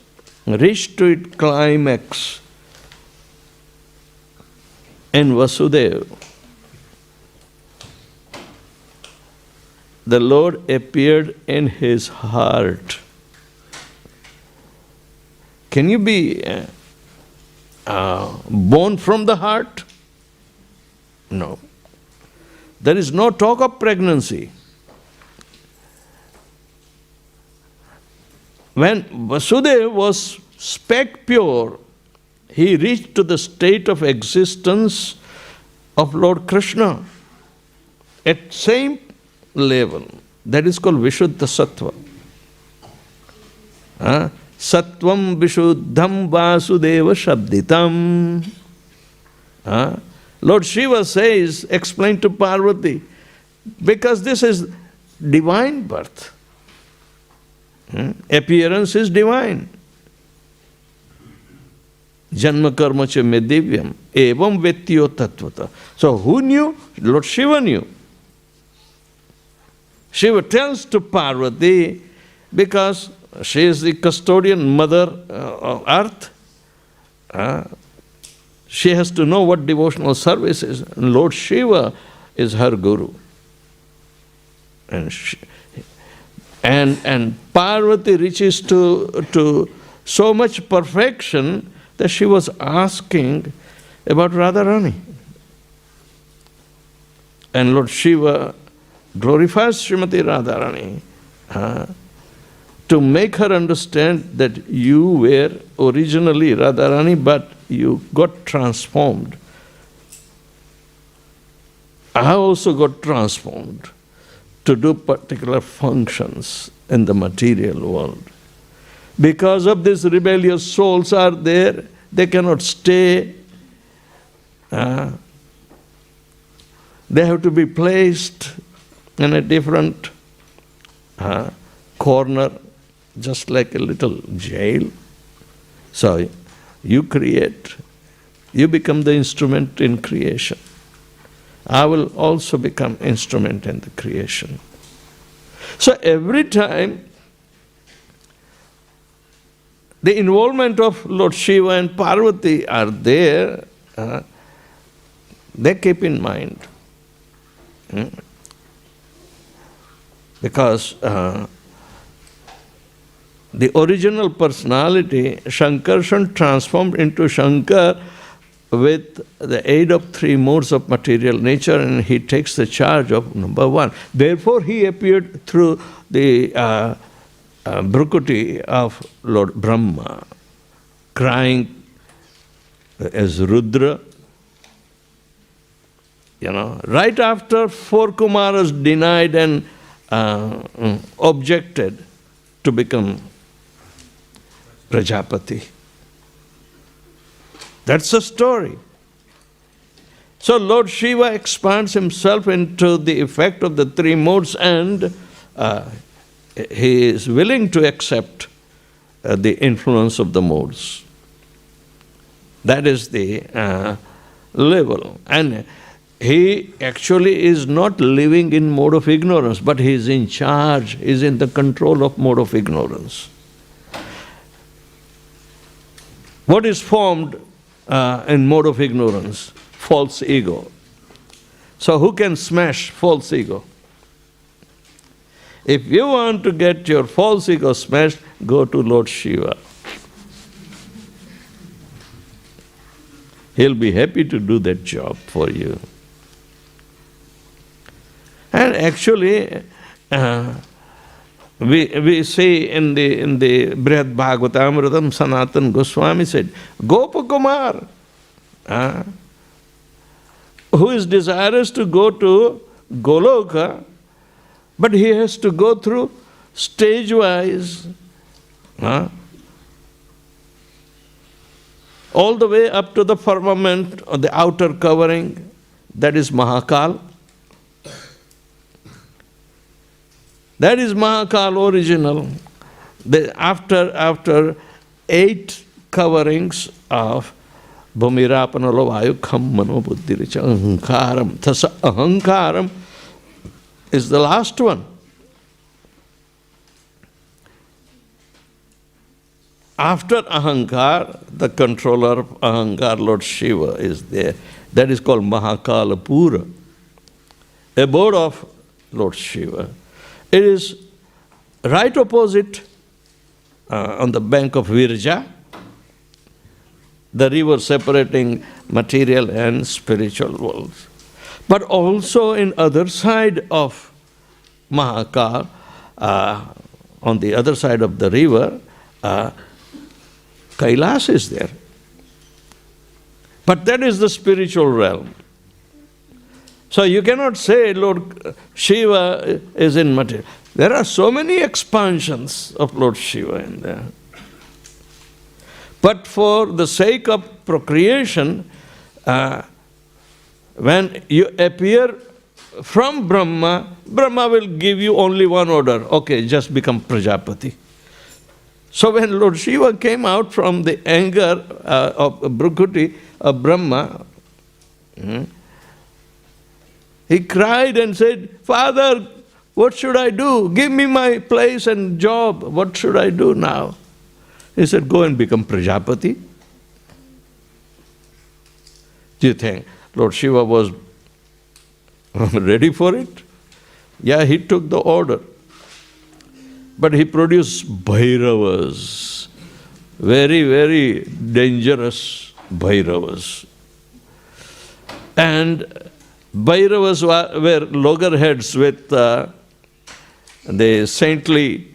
reached to its climax in Vasudeva, the Lord appeared in his heart. Can you be born from the heart? No. There is no talk of pregnancy. When Vasudeva was speck pure, he reached to the state of existence of Lord Krishna at same level. That is called Vishuddha Sattva. Sattvam Vishuddham Vasudeva Shabditam. Lord Shiva says, explain to Parvati, because this is divine birth. Appearance is divine. Janma karma cha me divyam, evam vettiyo tattvata. So who knew? Lord Shiva knew. Shiva tells to Parvati, because she is the custodian mother of earth, she has to know what devotional service is. And Lord Shiva is her guru. And Parvati reaches to so much perfection that she was asking about Radharani. And Lord Shiva glorifies Srimati Radharani to make her understand that you were originally Radharani, but you got transformed. I also got transformed to do particular functions in the material world. Because of these rebellious souls are there, they cannot stay. They have to be placed in a different corner, just like a little jail. So you create, you become the instrument in creation. I will also become instrument in the creation. So every time the involvement of Lord Shiva and Parvati are there, they keep in mind. Because the original personality, Shankarshan transformed into Shankar with the aid of three modes of material nature, and he takes the charge of number one. Therefore he appeared through the Bhrukuti of Lord Brahma, crying as Rudra. Right after four Kumaras denied and objected to become Prajapati. That's the story. So Lord Shiva expands himself into the effect of the three modes, and he is willing to accept the influence of the modes. That is the level. And he actually is not living in mode of ignorance, but he is in charge, he is in the control of mode of ignorance. What is formed in mode of ignorance? False ego. So who can smash false ego? If you want to get your false ego smashed, go to Lord Shiva. He'll be happy to do that job for you. And actually, we see in the Śrīmad Bhāgavatam, Sanatana Goswami said, Gopakumar, who is desirous to go to Goloka, but he has to go through stage-wise, all the way up to the firmament or the outer covering, that is Mahakal. That is Mahakal original. After 8 coverings of Bhumirapana Vayu Kham Mano Buddhiricha Ahankaram. Thasa Ahankaram is the last one. After Ahankar, the controller of Ahankar, Lord Shiva, is there. That is called Mahakalapura, abode of Lord Shiva. It is right opposite on the bank of Virja, the river separating material and spiritual worlds. But also in other side of Mahakal, on the other side of the river, Kailas is there. But that is the spiritual realm. So you cannot say Lord Shiva is in material. There are so many expansions of Lord Shiva in there. But for the sake of procreation, when you appear from Brahma, Brahma will give you only one order. Okay, just become Prajapati. So when Lord Shiva came out from the anger of Bhrukuti, of Brahma, he cried and said, Father, what should I do? Give me my place and job. What should I do now? He said, go and become Prajapati. Do you think Lord Shiva was ready for it? Yeah, he took the order. But he produced Bhairavas, very, very dangerous Bhairavas. And Bhairavas were loggerheads with the saintly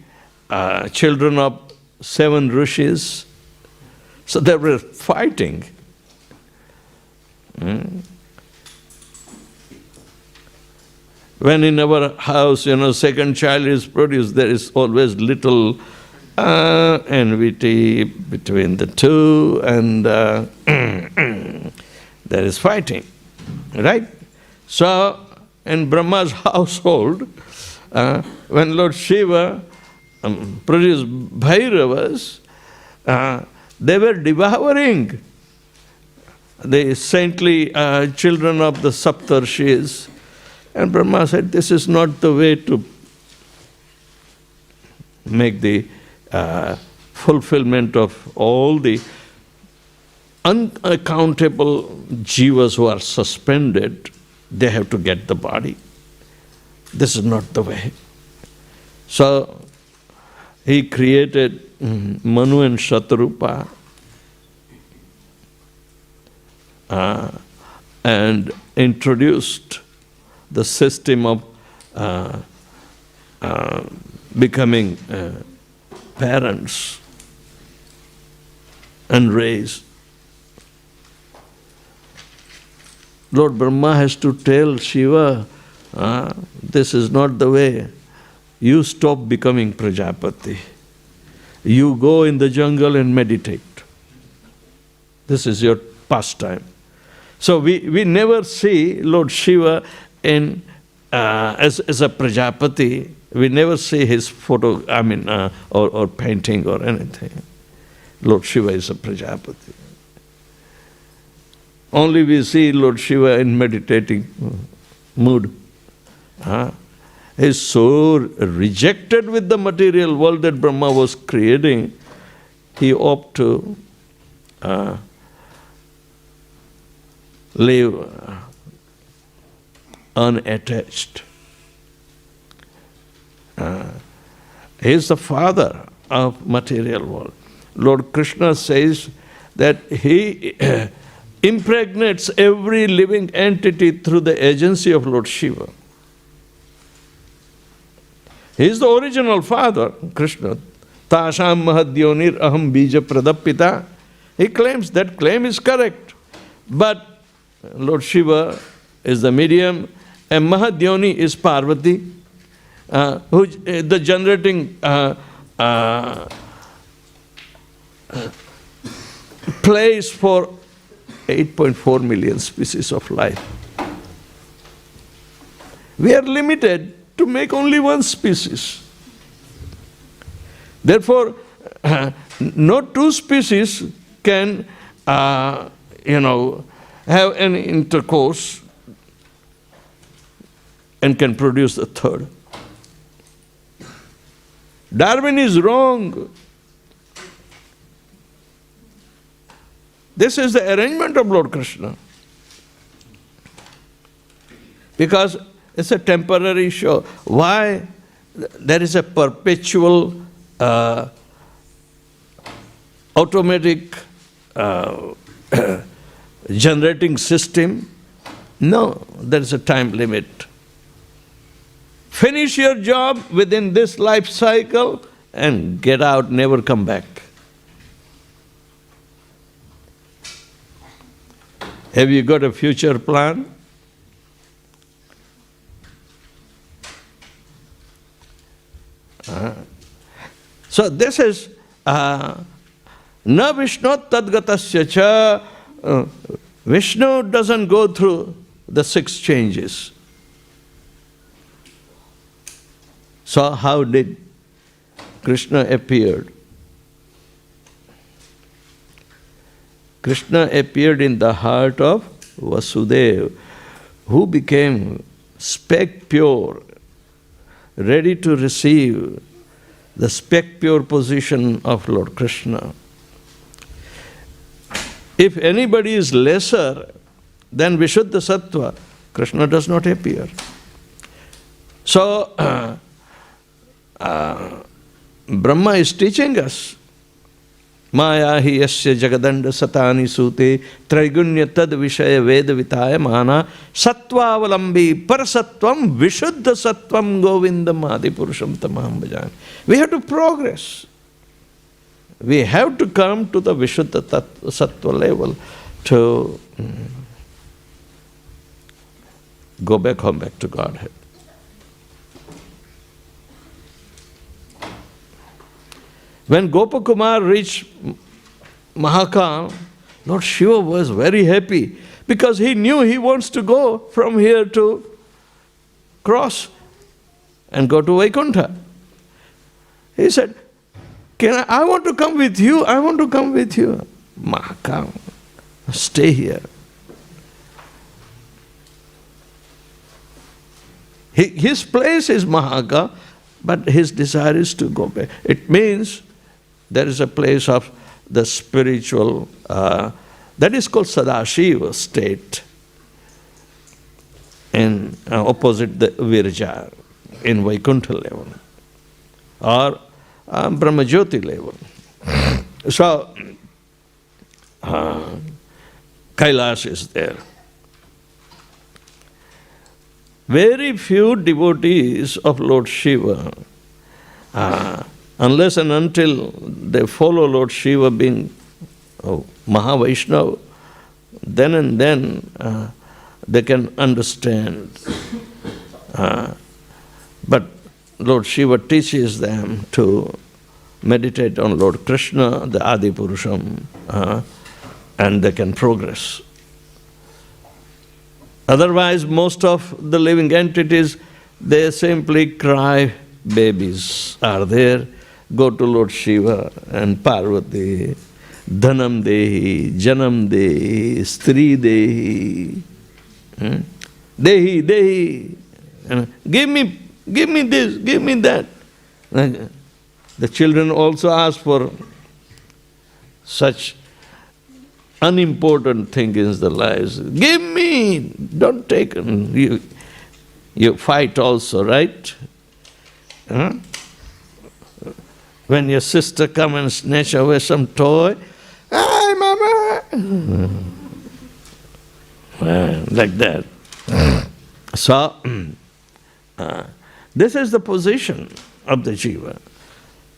children of 7 rishis. So they were fighting. When in our house, second child is produced, there is always little enmity between the two, and there is fighting, right? So, in Brahma's household, when Lord Shiva produced Bhairavas, they were devouring the saintly children of the Saptarshis. And Brahma said, this is not the way to make the fulfillment of all the unaccountable jivas who are suspended. They have to get the body. This is not the way. So he created Manu and Shatarupa and introduced the system of becoming parents and raise. Lord Brahma has to tell Shiva, this is not the way. You stop becoming Prajapati. You go in the jungle and meditate. This is your pastime. So we never see Lord Shiva as a Prajapati. We never see his photo, or painting or anything. Lord Shiva is a Prajapati. Only we see Lord Shiva in meditating mood. He is so rejected with the material world that Brahma was creating, he opted to live unattached. He is the father of material world. Lord Krishna says that he impregnates every living entity through the agency of Lord Shiva. He is the original father, Krishna. Tasham mahadyonir aham bija pradapita. He claims that claim is correct. But Lord Shiva is the medium, and Mahadyoni is Parvati, who the generating place for 8.4 million species of life. We are limited to make only one species. Therefore, no 2 species can, have an intercourse and can produce the third. Darwin is wrong. This is the arrangement of Lord Krishna. Because it's a temporary show. Why? There is a perpetual automatic generating system. No, there is a time limit. Finish your job within this life cycle and get out, never come back. Have you got a future plan? So this is na Vishnu tadgatasya cha. Vishnu doesn't go through the 6 changes. So how did Krishna appear? Krishna appeared in the heart of Vasudeva, who became speck pure, ready to receive the speck pure position of Lord Krishna. If anybody is lesser, then Vishuddha Sattva, Krishna does not appear. So, Brahma is teaching us, Maya hi yasya jagadanda satani sute traigunya tad vishaya veda vitaya mana sattva-avalambi parasattvam vishuddha sattvam govindam adipurusham tamaham bhajami. We have to progress. We have to come to the vishuddha sattva level to go back home, back to Godhead. When Gopakumar reached Mahakal, Lord Shiva was very happy because he knew he wants to go from here to cross and go to Vaikuntha. He said, I want to come with you, I want to come with you. Mahakal, stay here. His place is Mahakal, but his desire is to go back. It means there is a place of the spiritual, that is called Sadashiva state, in opposite the Virja, in Vaikuntha level, or Brahmajyoti level. So, Kailash is there. Very few devotees of Lord Shiva, unless and until they follow Lord Shiva being Mahavaishnava, then and then they can understand. But Lord Shiva teaches them to meditate on Lord Krishna, the Adi Purusham, and they can progress. Otherwise, most of the living entities, they simply cry babies are there. Go to Lord Shiva and Parvati, Dhanam Dehi, Janam Dehi, Stri Dehi, Dehi, Dehi. Give me this, give me that. The children also ask for such unimportant things in their lives. Give me, don't take. You fight also, right? Huh? When your sister come and snatch away some toy, "Hey, Mama!" Like that. So, this is the position of the jiva.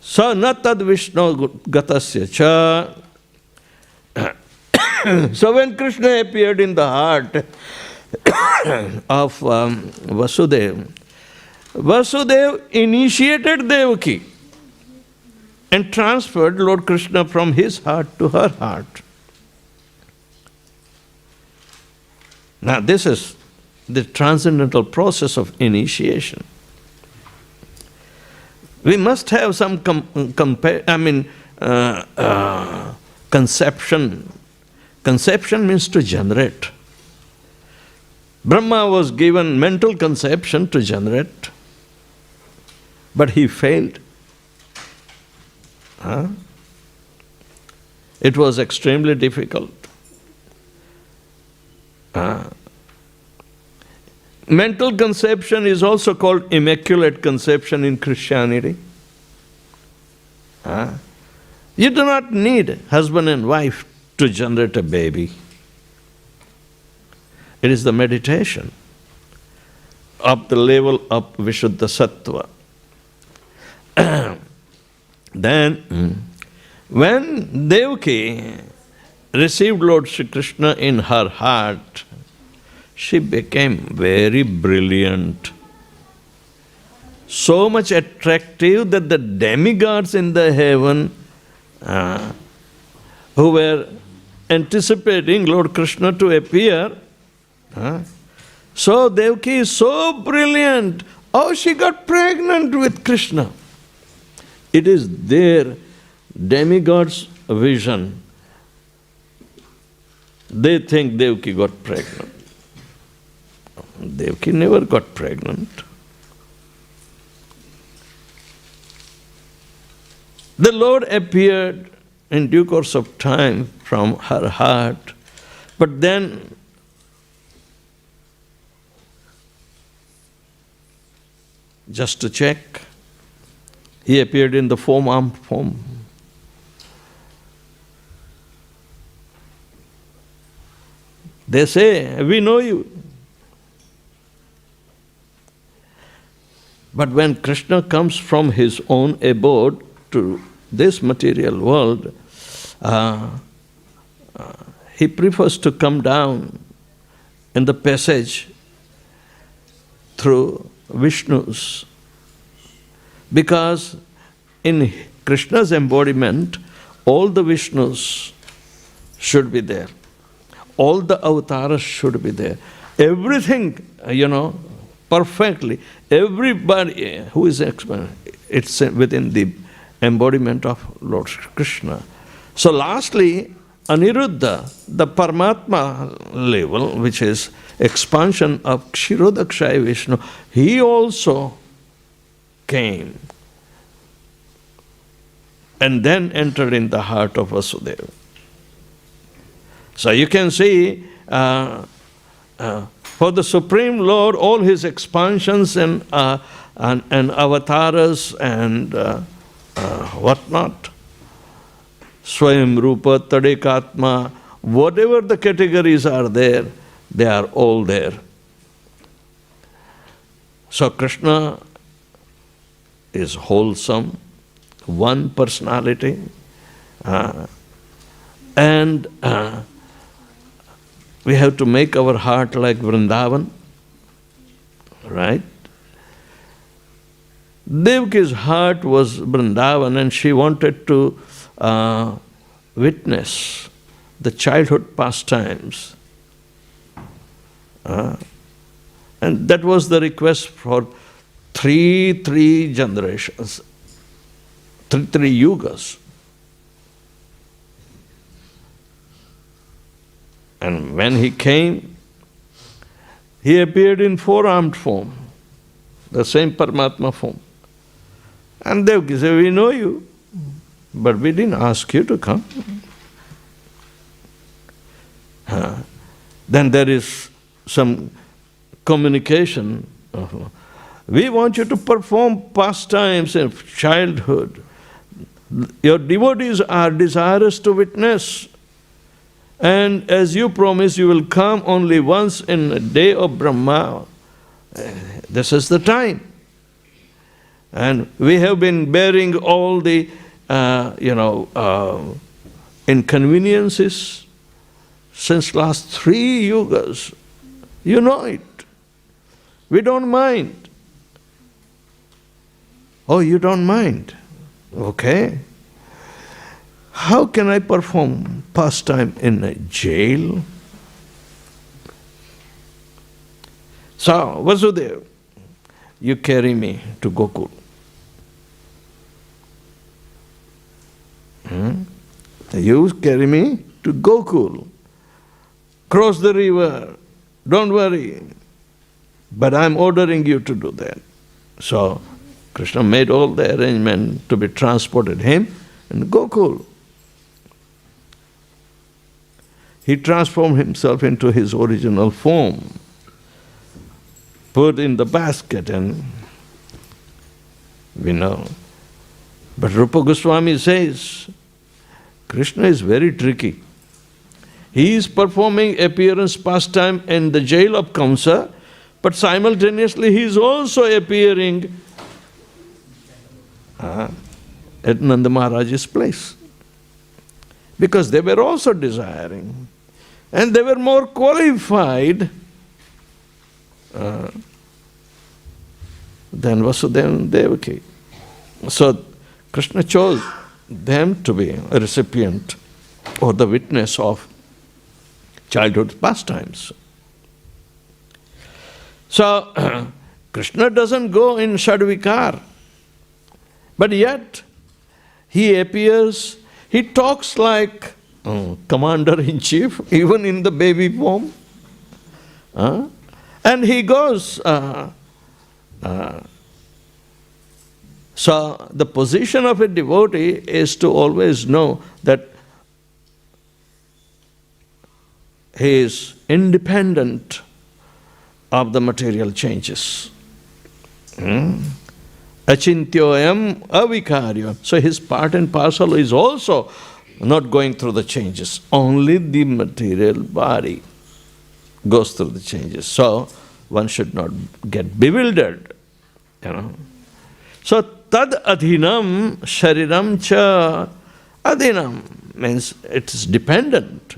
So, na tad Vishnu gatasya cha. So when Krishna appeared in the heart of Vasudeva, Vasudeva initiated Devaki and transferred Lord Krishna from his heart to her heart. Now this is the transcendental process of initiation. We must have some conception. Conception means to generate. Brahma was given mental conception to generate, but he failed. It was extremely difficult. Mental conception is also called immaculate conception in Christianity. You do not need husband and wife to generate a baby. It is the meditation of the level of Vishuddha Sattva. Then, when Devaki received Lord Sri Krishna in her heart, she became very brilliant, so much attractive that the demigods in the heaven who were anticipating Lord Krishna to appear, so Devaki is so brilliant. Oh, she got pregnant with Krishna. It is their demigod's vision. They think Devaki got pregnant. Devaki never got pregnant. The Lord appeared in due course of time from her heart, but then Just to check, he appeared in the four-armed form. They say, we know you. But when Krishna comes from his own abode to this material world, he prefers to come down in the passage through Vishnu's. Because in Krishna's embodiment, all the Vishnus should be there. All the avatars should be there. Everything, perfectly. Everybody who is expert, it's within the embodiment of Lord Krishna. So lastly, Aniruddha, the Paramatma level, which is expansion of Kshirodakshaya Vishnu, he also came and then entered in the heart of Vasudeva. So you can see, for the Supreme Lord, all his expansions and avatars and whatnot, Swayam Rupa, Tadekatma, whatever the categories are there, they are all there. So Krishna is wholesome, one personality, and we have to make our heart like Vrindavan, right? Devaki's heart was Vrindavan, and she wanted to witness the childhood pastimes. And that was the request for three generations, three yugas. And when he came, he appeared in four-armed form, the same Paramatma form. And Devaki said, we know you, but we didn't ask you to come. Then there is some communication. We want you to perform pastimes of childhood. Your devotees are desirous to witness. And as you promise, you will come only once in a day of Brahma. This is the time. And we have been bearing all the, inconveniences since last 3 yugas. You know it. We don't mind. Oh, you don't mind? Okay. How can I perform pastime in a jail? So, Vasudeva, you carry me to Gokul. You carry me to Gokul. Cross the river. Don't worry. But I'm ordering you to do that. So, Krishna made all the arrangement to be transported him in Gokul. He transformed himself into his original form, put in the basket, and we know. But Rupa Goswami says, Krishna is very tricky. He is performing appearance pastime in the jail of Kamsa, but simultaneously he is also appearing at Nanda Maharaj's place. Because they were also desiring. And they were more qualified than Vasudeva and Devaki. So Krishna chose them to be a recipient or the witness of childhood pastimes. So Krishna doesn't go in Shadvikar, but yet he appears, he talks like commander-in-chief, even in the baby form. And he goes. So the position of a devotee is to always know that he is independent of the material changes. Achintyoyam avikarya. So his part and parcel is also not going through the changes. Only the material body goes through the changes. So one should not get bewildered, So tad adhinam shariram cha. Adhinam means it is dependent.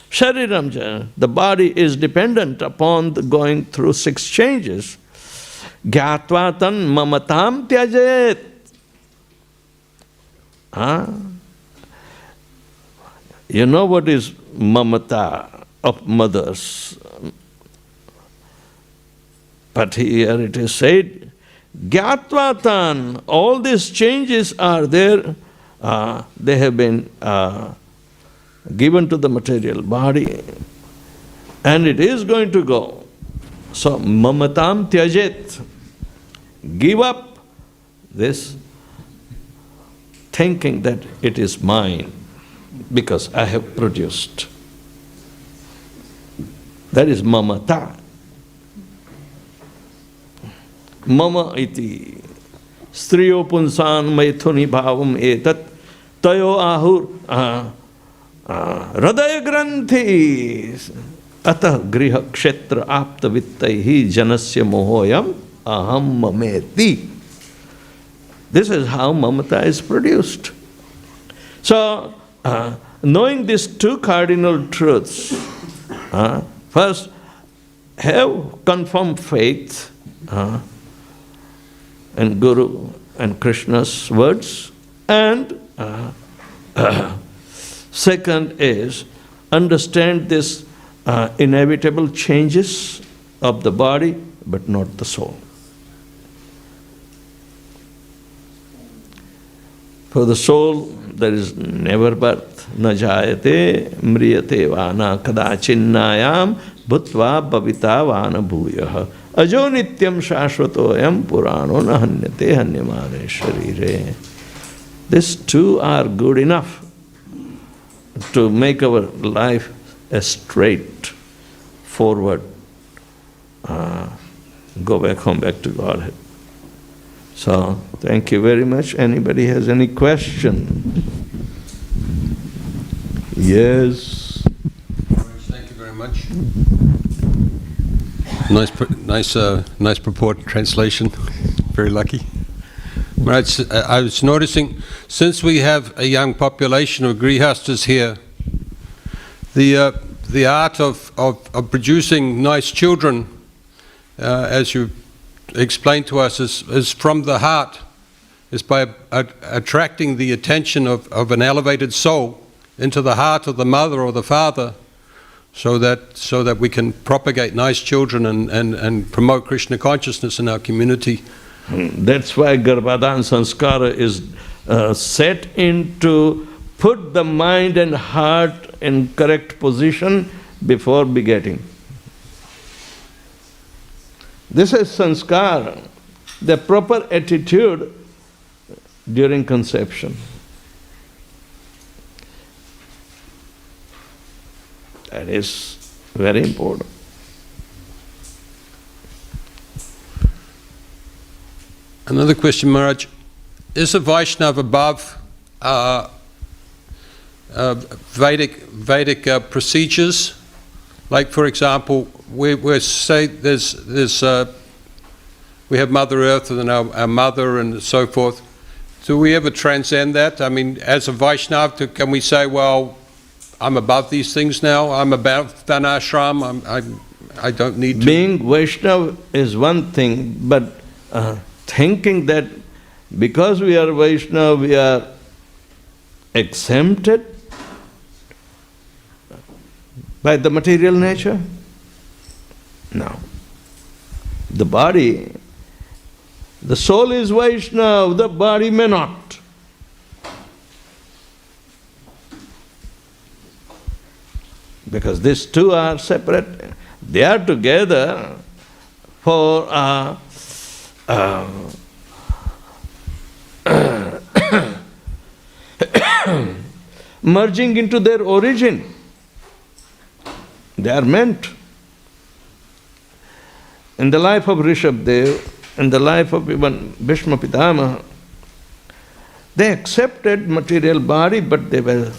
Shariram cha, the body is dependent upon the going through 6 changes. Gyatva tan mamatam tyajet. You know what is mamata of mothers? But here it is said, Gyatva tan, all these changes are there, they have been given to the material body, and it is going to go. So, mamatam tyajet, give up this thinking that it is mine because I have produced. That is mamata. Mama iti striyo punsan maithuni bhavam etat tayo ahur radaya granthi atah griha kshetra apta vittaihi janasya mohoyam aham mameti. This is how mamata is produced. So, knowing these 2 cardinal truths, first, have confirmed faith in Guru and Krishna's words, and second is understand this inevitable changes of the body, but not the soul. For the soul, there is never birth. Na jayate mriyate vana kadachinnayam bhutva bhavita vana bhuyah. Ajo nityam shashvatoyam purano na hanyate hanyamane sharire. These 2 are good enough to make our life a straight forward. Go back home, back to Godhead. So, thank you very much. Anybody has any question? Yes. Thank you very much. Nice purport translation. Very lucky. Right, I was noticing, since we have a young population of grihastas here, the art of producing nice children, as you explained to us, is from the heart, is by attracting the attention of an elevated soul into the heart of the mother or the father, so that we can propagate nice children and promote Krishna consciousness in our community. That's why Garbhadan Sanskara is set in to put the mind and heart in correct position before begetting. This is sanskara, the proper attitude during conception. That is very important. Another question, Maharaj. Is a Vaishnava above Vedic procedures? Like, for example, we say we have Mother Earth and our mother and so forth. Do we ever transcend that? I mean, as a Vaishnava, can we say, well, I'm above these things now, I'm above Varnashram, I don't need to... Being Vaishnava is one thing, but thinking that because we are Vaishnava, we are exempted by the material nature? No. The body, the soul is Vaishnava, the body may not. Because these 2 are separate. They are together for merging into their origin. They are meant. In the life of Rishabdev, in the life of even Bhishma Pitamaha, they accepted material body, but they were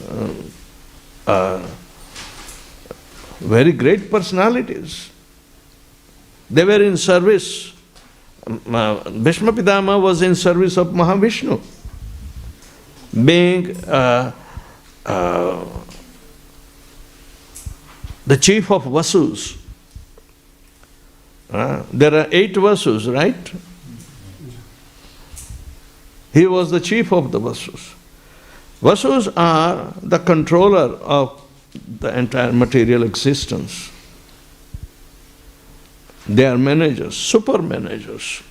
very great personalities. They were in service. Bhishma Pitamaha was in service of Mahavishnu, being the chief of Vasus. There are 8 Vasus, right? He was the chief of the Vasus. Vasus are the controller of the entire material existence. They are managers, super managers.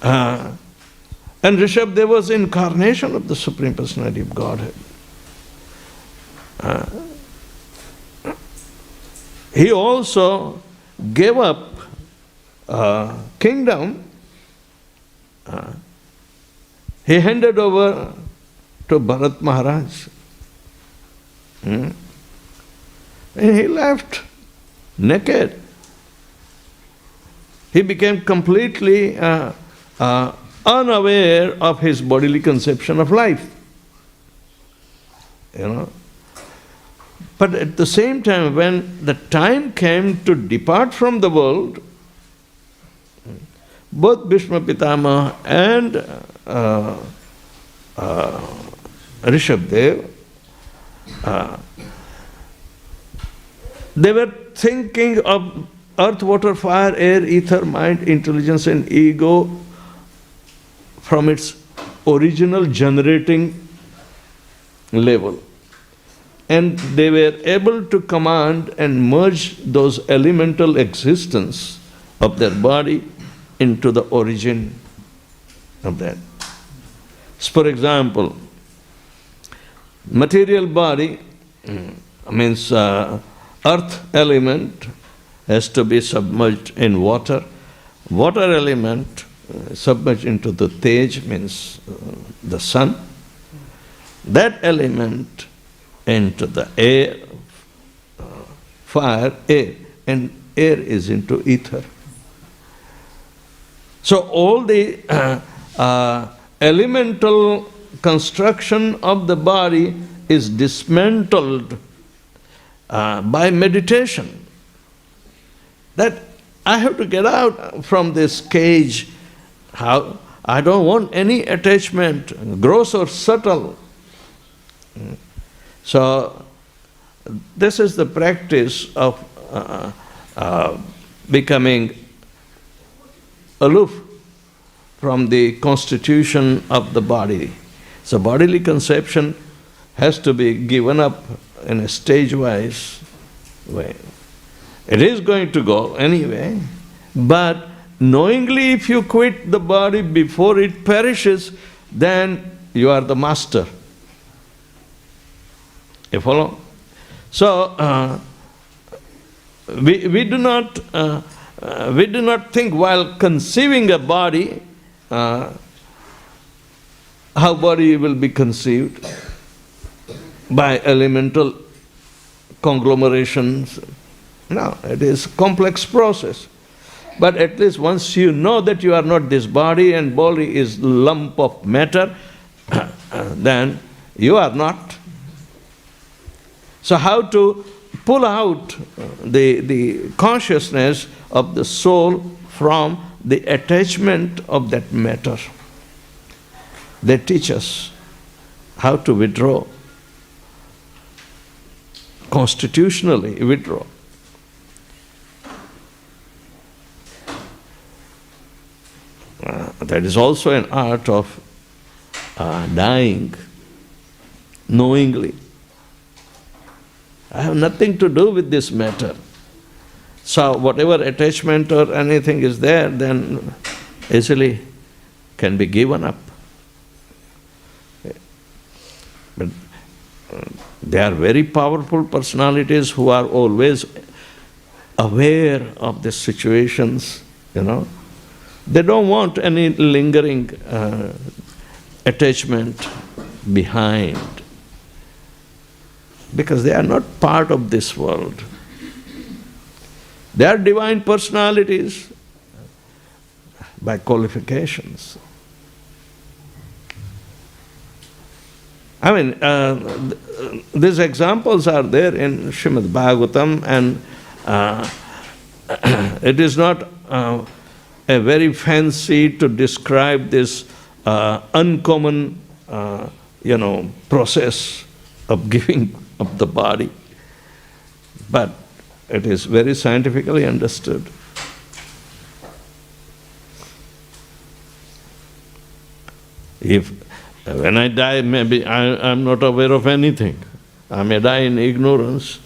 And Rishabh was incarnation of the Supreme Personality of Godhead. He also gave up kingdom. He handed over to Bharat Maharaj. And he left naked. He became completely unaware of his bodily conception of life. But at the same time, when the time came to depart from the world, both Bhishma Pitamaha and Rishabh, they were thinking of earth, water, fire, air, ether, mind, intelligence and ego from its original generating level. And they were able to command and merge those elemental existence of their body into the origin of that. So for example, material body means earth element has to be submerged in water. Water element submerged into the Tej, means the sun. That element into the air, fire, air, and air is into ether. So all the elemental construction of the body is dismantled by meditation. That I have to get out from this cage. How I don't want any attachment, gross or subtle. So this is the practice of becoming aloof from the constitution of the body. So bodily conception has to be given up in a stage-wise way. It is going to go anyway, but knowingly if you quit the body before it perishes, then you are the master. You follow? So we do not think while conceiving a body how body will be conceived by elemental conglomerations. No, it is a complex process. But at least once you know that you are not this body and body is lump of matter, then you are not. So how to pull out the consciousness of the soul from the attachment of that matter? They teach us how to withdraw, constitutionally withdraw. That is also an art of dying knowingly. I have nothing to do with this matter. So whatever attachment or anything is there, then easily can be given up. But they are very powerful personalities who are always aware of the situations, They don't want any lingering attachment behind, because they are not part of this world. They are divine personalities. by qualifications. I mean, these examples are there in Śrīmad Bhāgavatam, and it is not a very fancy to describe this uncommon, process of giving up the body, but it is very scientifically understood. When I die, maybe I'm not aware of anything. I may die in ignorance.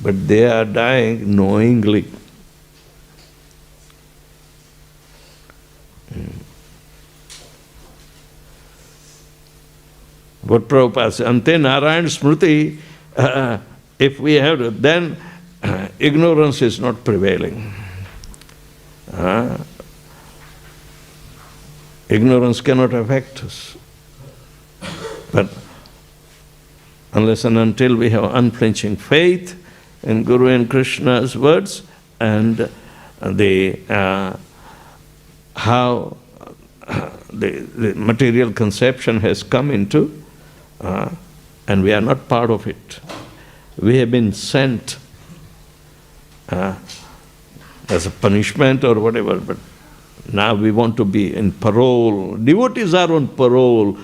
But they are dying knowingly. What Prabhupada says, Ante Narayan Smriti, if we have to, then ignorance is not prevailing. Ignorance cannot affect us. But unless and until we have unflinching faith in Guru and Krishna's words, and how the material conception has come into, and we are not part of it. We have been sent as a punishment or whatever, but now we want to be in parole. Devotees are on parole.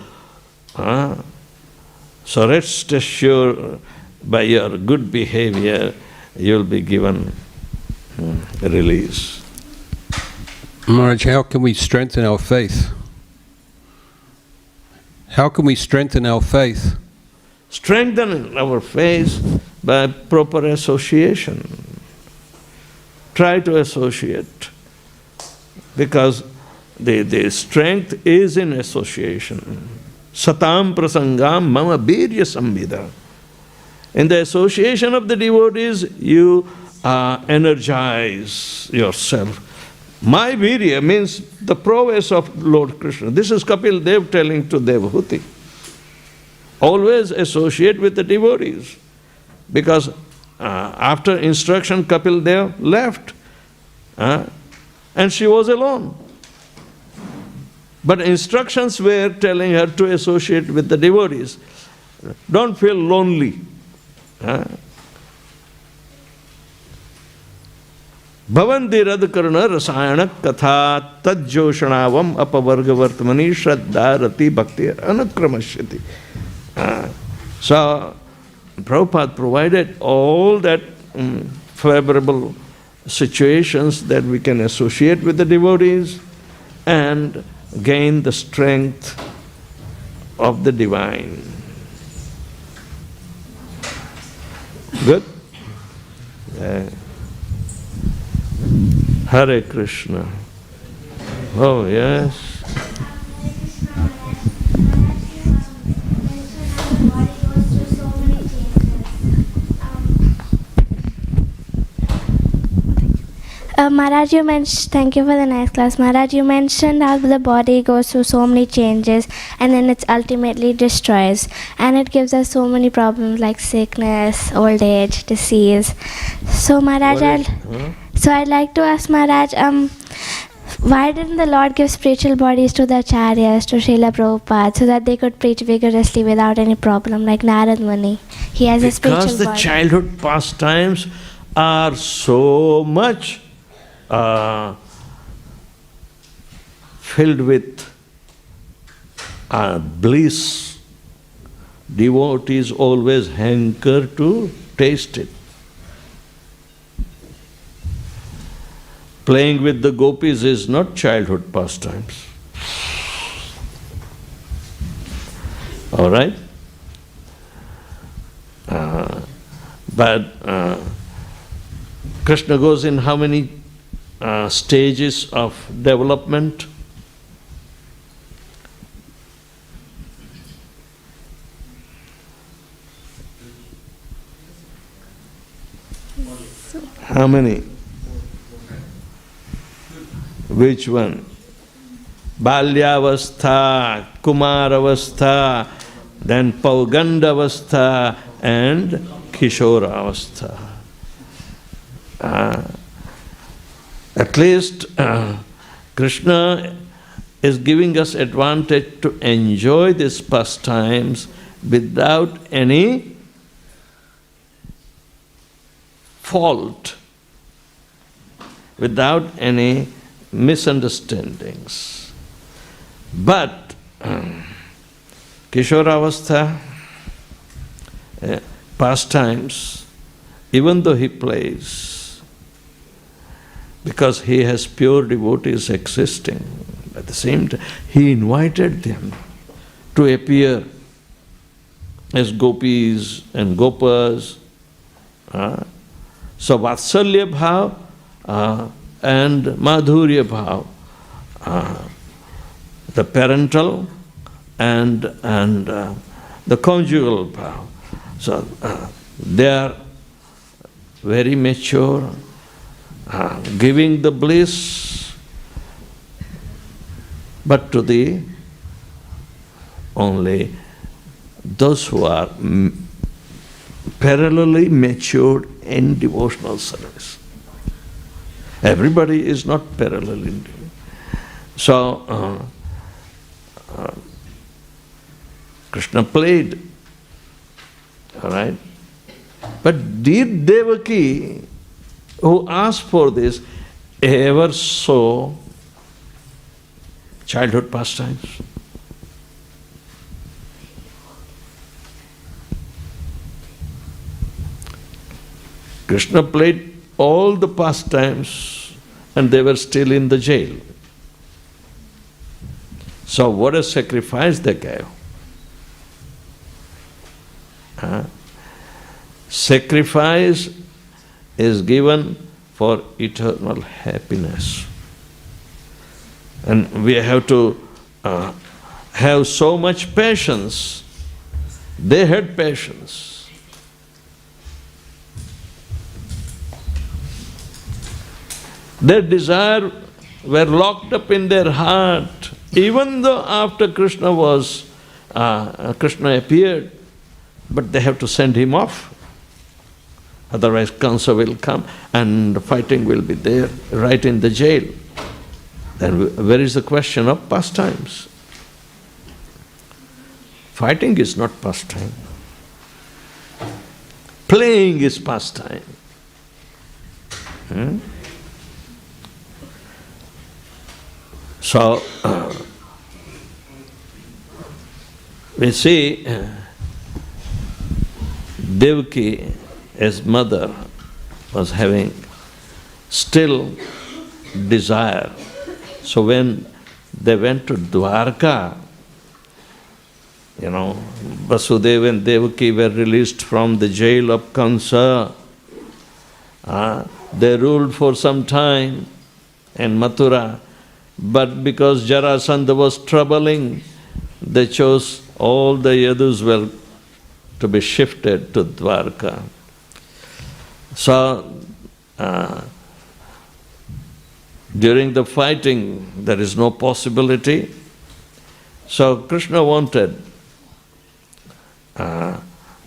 So rest assured, by your good behavior, you will be given release. Maharaj, how can we strengthen our faith? How can we strengthen our faith? Strengthen our faith by proper association. Try to associate, because the strength is in association. Satam prasangam mama birya samvida. In the association of the devotees, you energize yourself. My virya means the prowess of Lord Krishna. This is Kapil Dev telling to Devahuti. Always associate with the devotees. Because after instruction, Kapil Dev left. And she was alone. But instructions were telling her to associate with the devotees. Don't feel lonely. Bhavanti radkarna rasayana katha tajjoshanavam apavargavartmani shraddharati bhakti anukramashyati. So, Prabhupada provided all that favorable situations that we can associate with the devotees and gain the strength of the divine. Good? Hare Krishna. Oh, yes. Maharaj, you mentioned, thank you for the nice class. Maharaj, you mentioned how the body goes through so many changes and then it's ultimately destroys. And it gives us so many problems like sickness, old age, disease. So Maharaj, I'd like to ask Maharaj, why didn't the Lord give spiritual bodies to the Acharyas, to Srila Prabhupada, so that they could preach vigorously without any problem, like Narad Muni? He has a spiritual body. Because the childhood pastimes are so much filled with bliss. Devotees always hanker to taste it. Playing with the gopis is not childhood pastimes. All right? But Krishna goes in how many stages of development? How many? Which one? Balyavastha, Kumaravastha, then Paugandavastha and Kishoravastha. At least Krishna is giving us advantage to enjoy these pastimes without any fault, without any misunderstandings. But Kishoravastha, pastimes, even though he plays, because he has pure devotees existing, at the same time, he invited them to appear as gopis and gopas. So Vatsalya Bhav and Madhurya Bhav, the parental and the conjugal Bhav. So they are very mature, giving the bliss, but to the only those who are parallelly matured in devotional service. Everybody is not parallelly. So Krishna played, all right? But did Devaki, who asked for this, ever saw childhood pastimes? Krishna played all the pastimes and they were still in the jail. So what a sacrifice they gave. Sacrifice is given for eternal happiness. And we have to have so much patience. They had patience. Their desire were locked up in their heart, even though after Krishna appeared, but they have to send him off. Otherwise Kansa will come and fighting will be there, right in the jail. Then where is the question of pastimes? Fighting is not pastime. Playing is pastime. So, we see Devaki, as mother, was having still desire. So when they went to Dwarka, Vasudeva and Devaki were released from the jail of Kansa. They ruled for some time in Mathura, but because Jarasandha was troubling, they chose all the Yadus were to be shifted to Dwarka. So, during the fighting, there is no possibility. So Krishna wanted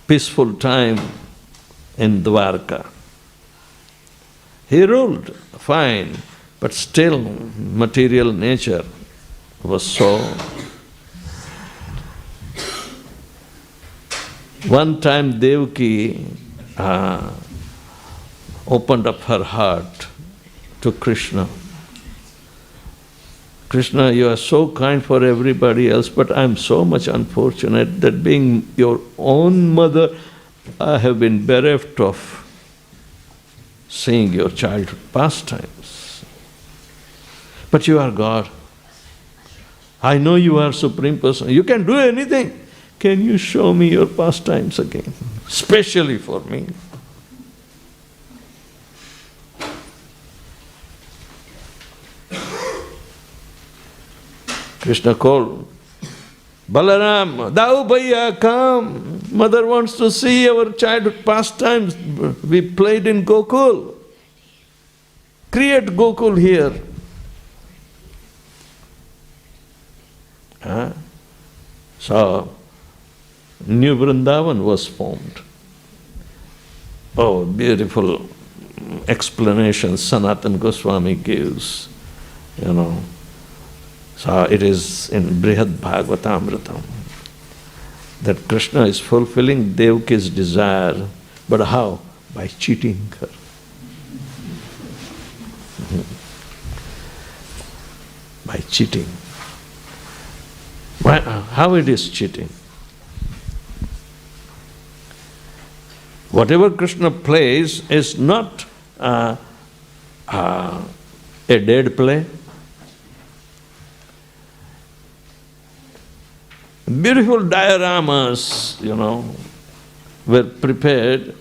peaceful time in Dwarka. He ruled fine, but still material nature was so. One time Devaki opened up her heart to Krishna. Krishna, you are so kind for everybody else, but I am so much unfortunate that being your own mother, I have been bereft of seeing your childhood pastimes. But you are God. I know you are Supreme Person. You can do anything. Can you show me your pastimes again, especially for me? Krishna called, Balaram, Dao Bhaiya, come. Mother wants to see our childhood pastimes. We played in Gokul. Create Gokul here. So, New Vrindavan was formed. Oh, beautiful explanation Sanatana Goswami gives, So it is in Śrīmad Bhāgavatam that Krishna is fulfilling Devaki's desire, but how? By cheating her. By cheating. How it is cheating? Whatever Krishna plays is not a dead play. Beautiful dioramas, were prepared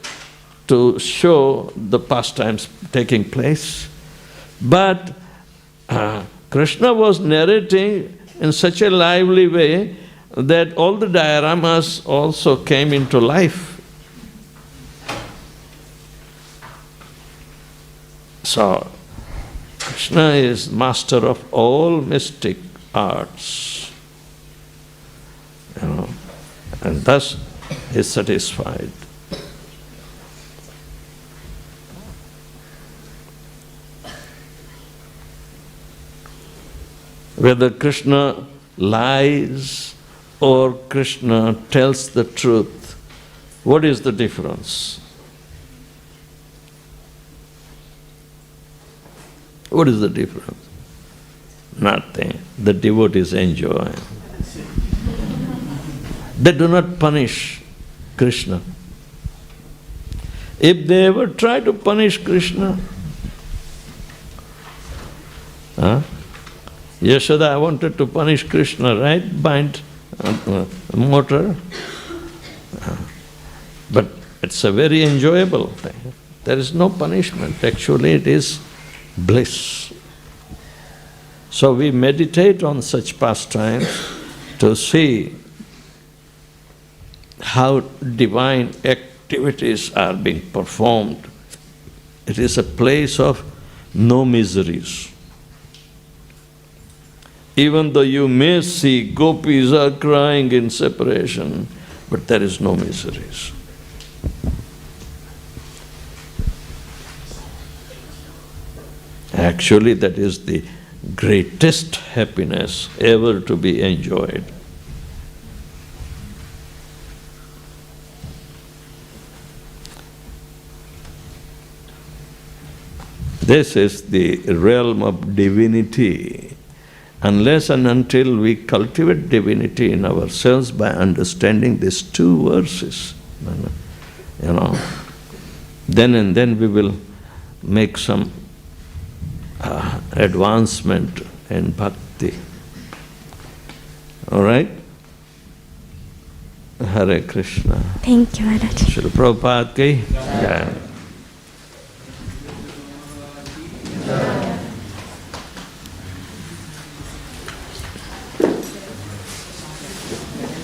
to show the pastimes taking place. But Krishna was narrating in such a lively way that all the dioramas also came into life. So, Krishna is master of all mystic arts, and thus is satisfied. Whether Krishna lies or Krishna tells the truth, what is the difference? What is the difference? Nothing. The devotees enjoy. They do not punish Krishna. If they ever try to punish Krishna, Yashoda wanted to punish Krishna, right? Bind motor. But it's a very enjoyable thing. There is no punishment. Actually, it is bliss. So we meditate on such pastimes to see how divine activities are being performed. It is a place of no miseries. Even though you may see gopis are crying in separation, but there is no miseries. Actually, that is the greatest happiness ever to be enjoyed. This is the realm of divinity. Unless and until we cultivate divinity in ourselves by understanding these two verses, then and then we will make some advancement in bhakti. All right? Hare Krishna. Thank you, Maharaj. Srila Prabhupada ki jai.